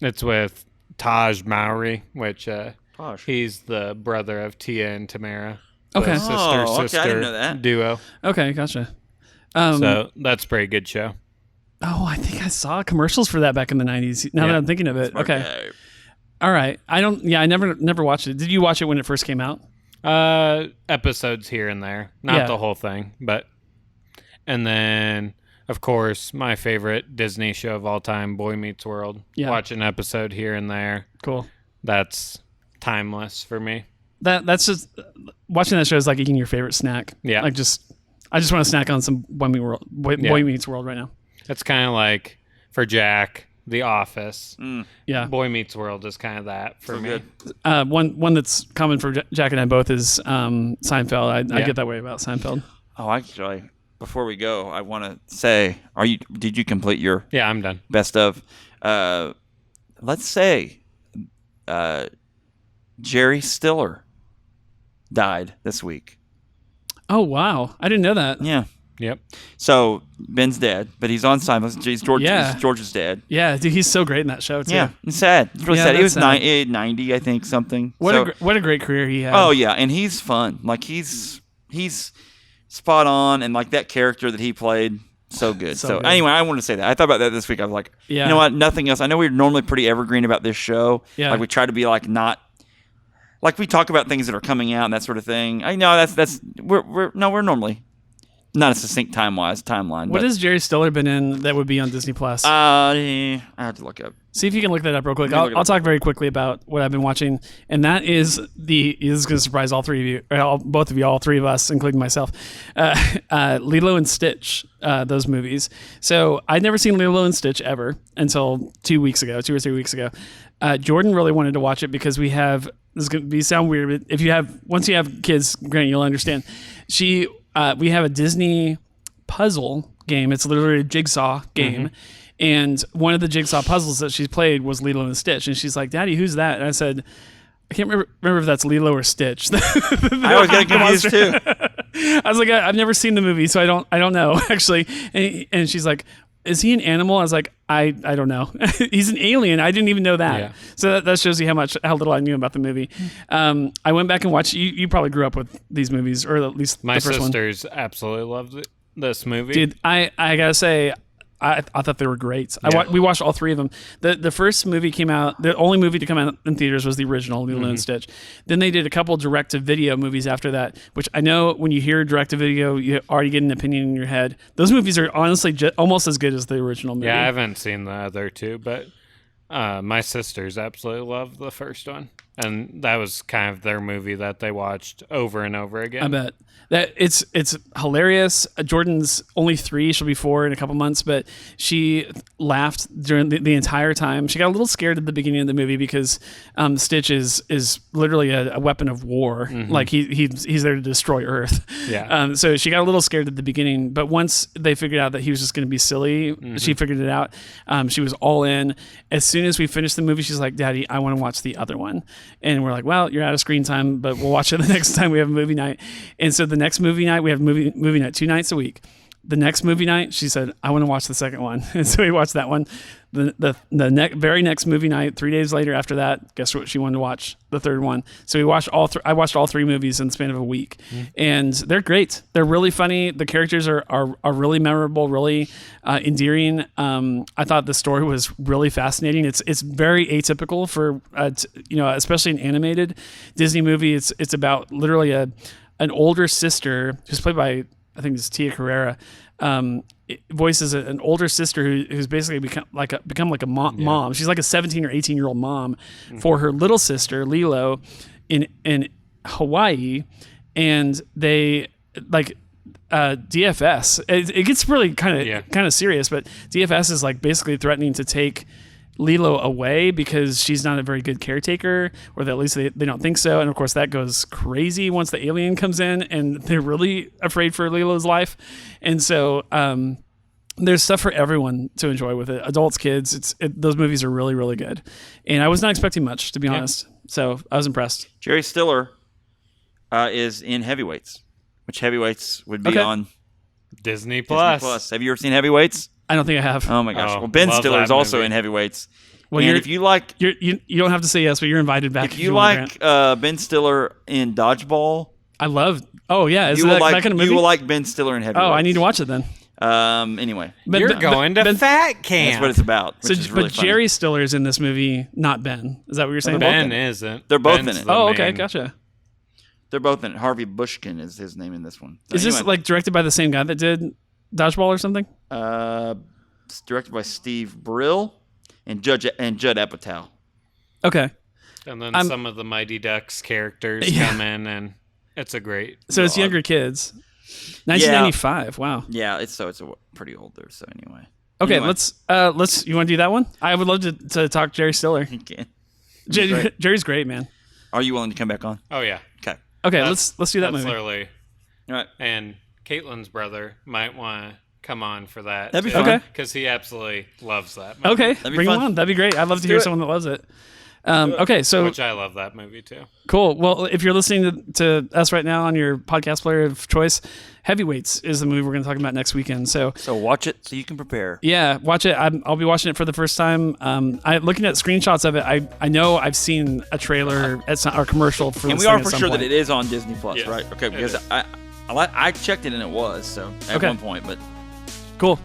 It's with Taj Mowry, which Gosh. he's the brother of Tia and Tamara. Okay. The Oh, okay, sister I didn't know that. duo. Okay, gotcha. So that's a pretty good show. Oh, I think I saw commercials for that back in the 90s. Now that Yeah. I'm thinking of it. Okay. Okay. All right. I never watched it. Did you watch it when it first came out? Episodes here and there, not Yeah. the whole thing, but and then of course my favorite Disney show of all time, Boy Meets World. Yeah. Watch an episode here and there. Cool. That's timeless for me. That's just watching that show is like eating your favorite snack. Yeah. Like I just want to snack on some Boy Meets World right now. It's kind of like for Jack, The Office. Yeah. Boy Meets World is kind of that for me. Good. One that's common for Jack and I both is Seinfeld. I Yeah. get that way about Seinfeld. Oh, actually, before we go, I want to say, did you complete your Yeah, I'm done. best of? Let's say, Jerry Stiller died this week. Oh wow, I didn't know that. Yeah. Yep. So Ben's dead, but he's on Seinfeld. He's Yeah. George's dad. Yeah, dude, he's so great in that show too. Yeah, it's sad. It's really Yeah, sad. He that's was sad. 90, I think, something. What So- what a great career he had. Oh yeah, and he's fun. Like he's spot on, and like that character that he played, so good. So So, good. anyway, I wanted to say that. I thought about that this week. I was like, Yeah. you know what? Nothing else. I know we're normally pretty evergreen about this show. Yeah. Like we try to be like not. Like we talk about things that are coming out and that sort of thing. I know we're normally not a succinct timeline. What but, has Jerry Stiller been in that would be on Disney Plus? I have to look up. See if you can look that up real quick. Let me look it I'll up. talk very quickly about what I've been watching, and that is this is going to surprise all three of you, or both of you, all three of us, including myself. Lilo and Stitch, those movies. So I'd never seen Lilo and Stitch ever until 2 or 3 weeks ago. Jordan really wanted to watch it because we have. This is going to sound weird, but once you have kids, Grant, you'll understand. We have a Disney puzzle game. It's literally a jigsaw game. And one of the jigsaw puzzles that she's played was Lilo and Stitch. And she's like, Daddy, who's that? And I said, I can't remember if that's Lilo or Stitch. I always get confused too. I was like, I've never seen the movie, so I don't know, actually. And she's like, is he an animal? I was like, I don't know. He's an alien. I didn't even know that. Yeah. So that shows you how little I knew about the movie. I went back and watched. You probably grew up with these movies, or at least My the first one. sisters absolutely loved this movie. Dude, I gotta say, I thought they were great. Yeah. We watched all three of them. The first movie came out. The only movie to come out in theaters was the original Lilo and Stitch. Then they did a couple direct-to-video movies after that, which I know when you hear direct-to-video, you already get an opinion in your head. Those movies are honestly almost as good as the original movie. Yeah, I haven't seen the other two, but my sisters absolutely loved the first one. And that was kind of their movie that they watched over and over again. I bet that it's hilarious. Jordan's only 3; she'll be 4 in a couple months, but she laughed during the entire time. She got a little scared at the beginning of the movie because Stitch is literally a weapon of war. Like he's there to destroy Earth. Yeah. So she got a little scared at the beginning, but once they figured out that he was just going to be silly, she figured it out. She was all in. As soon as we finished the movie, she's like, "Daddy, I want to watch the other one." And we're like, well, you're out of screen time, but we'll watch it the next time we have a movie night. And so the next movie night, we have movie night 2 nights a week. The next movie night, she said, I want to watch the second one. And so we watched that one. The very next movie night, 3 days later after that, guess what she wanted to watch? The third one. So we watched I watched all 3 movies in the span of a week. And they're great. They're really funny. The characters are really memorable, really endearing. I thought the story was really fascinating. It's very atypical for, especially an animated Disney movie. It's about literally an older sister who's played by, I think it's Tia Carrera, voices an older sister who's basically become like a mom. She's like a 17 or 18-year-old mom for her little sister Lilo in Hawaii, and they like DFS. It gets really kind of serious, but DFS is like basically threatening to take Lilo away because she's not a very good caretaker, or at least they don't think so. And of course that goes crazy once the alien comes in and they're really afraid for Lilo's life. And so there's stuff for everyone to enjoy with it. Adults, kids, those movies are really, really good. And I was not expecting much, to be honest. So I was impressed. Jerry Stiller is in Heavyweights, which Heavyweights would be on Disney Plus. Disney Plus. Have you ever seen Heavyweights? I don't think I have. Oh my gosh! Well, Ben Stiller is also in Heavyweights. Well, and if you like, you don't have to say yes, but you're invited back. If you like Ben Stiller in Dodgeball, I love. Oh yeah, is that kind of movie? You will like Ben Stiller in Heavyweights. Oh, I need to watch it then. Anyway, you're going to fat camp. That's what it's about. Which is really funny. Jerry Stiller's in this movie, not Ben. Is that what you're saying? Ben isn't. They're both in it. Oh, okay, gotcha. They're both in it. Harvey Bushkin is his name in this one. So is this like directed by the same guy that did Dodgeball or something? It's directed by Steve Brill and Judd Apatow. Okay. And then some of the Mighty Ducks characters come in, and it's a great. So it's younger kids. 1995. Wow. Yeah, it's pretty old there. So anyway. Okay, let's. You want to do that one? I would love to talk Jerry Stiller. You can. Jerry's great, man. Are you willing to come back on? Oh yeah. Okay, let's do that movie. Literally. All right. And Caitlin's brother might want to come on for that. That'd be fun. Okay. Because he absolutely loves that movie. Okay, bring him fun. on. That'd be great. I'd love to hear someone that loves it. Okay, so Which I love that movie too. cool. Well, if you're listening to us right now on your podcast player of choice, Heavyweights is the movie we're going to talk about next weekend. So watch it so you can prepare. yeah, watch it. I'll be watching it for the first time. Looking at screenshots of it, I know I've seen a trailer or commercial for. And this we are thing for at some sure point. that it is on Disney Plus, Yes, right? Okay, it because is. I checked it and it was at one point, but Cool.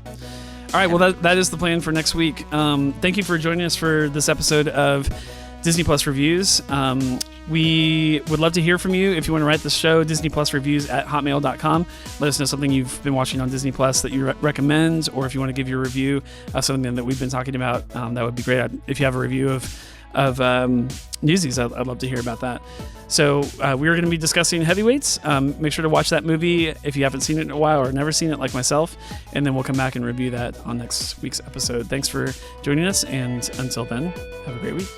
All right. Well, that is the plan for next week. Thank you for joining us for this episode of Disney Plus Reviews. We would love to hear from you. If you want to write the show, DisneyPlusReviews@hotmail.com. Let us know something you've been watching on Disney Plus that you recommend, or if you want to give your review of something that we've been talking about, that would be great. If you have a review of Newsies, I'd love to hear about that. So we are going to be discussing Heavyweights. Make sure to watch that movie if you haven't seen it in a while or never seen it like myself, and then we'll come back and review that on next week's episode. Thanks for joining us, and until then, have a great week.